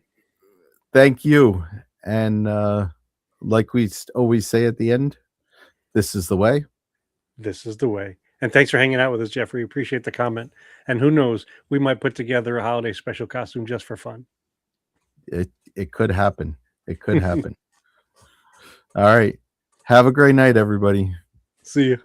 [SPEAKER 1] Thank you. And like we always say at the end, this is the way.
[SPEAKER 2] This is the way. And thanks for hanging out with us, Jeffrey. Appreciate the comment. And who knows, we might put together a holiday special costume just for fun.
[SPEAKER 1] It could happen. It could happen. All right. Have a great night, everybody.
[SPEAKER 2] See you.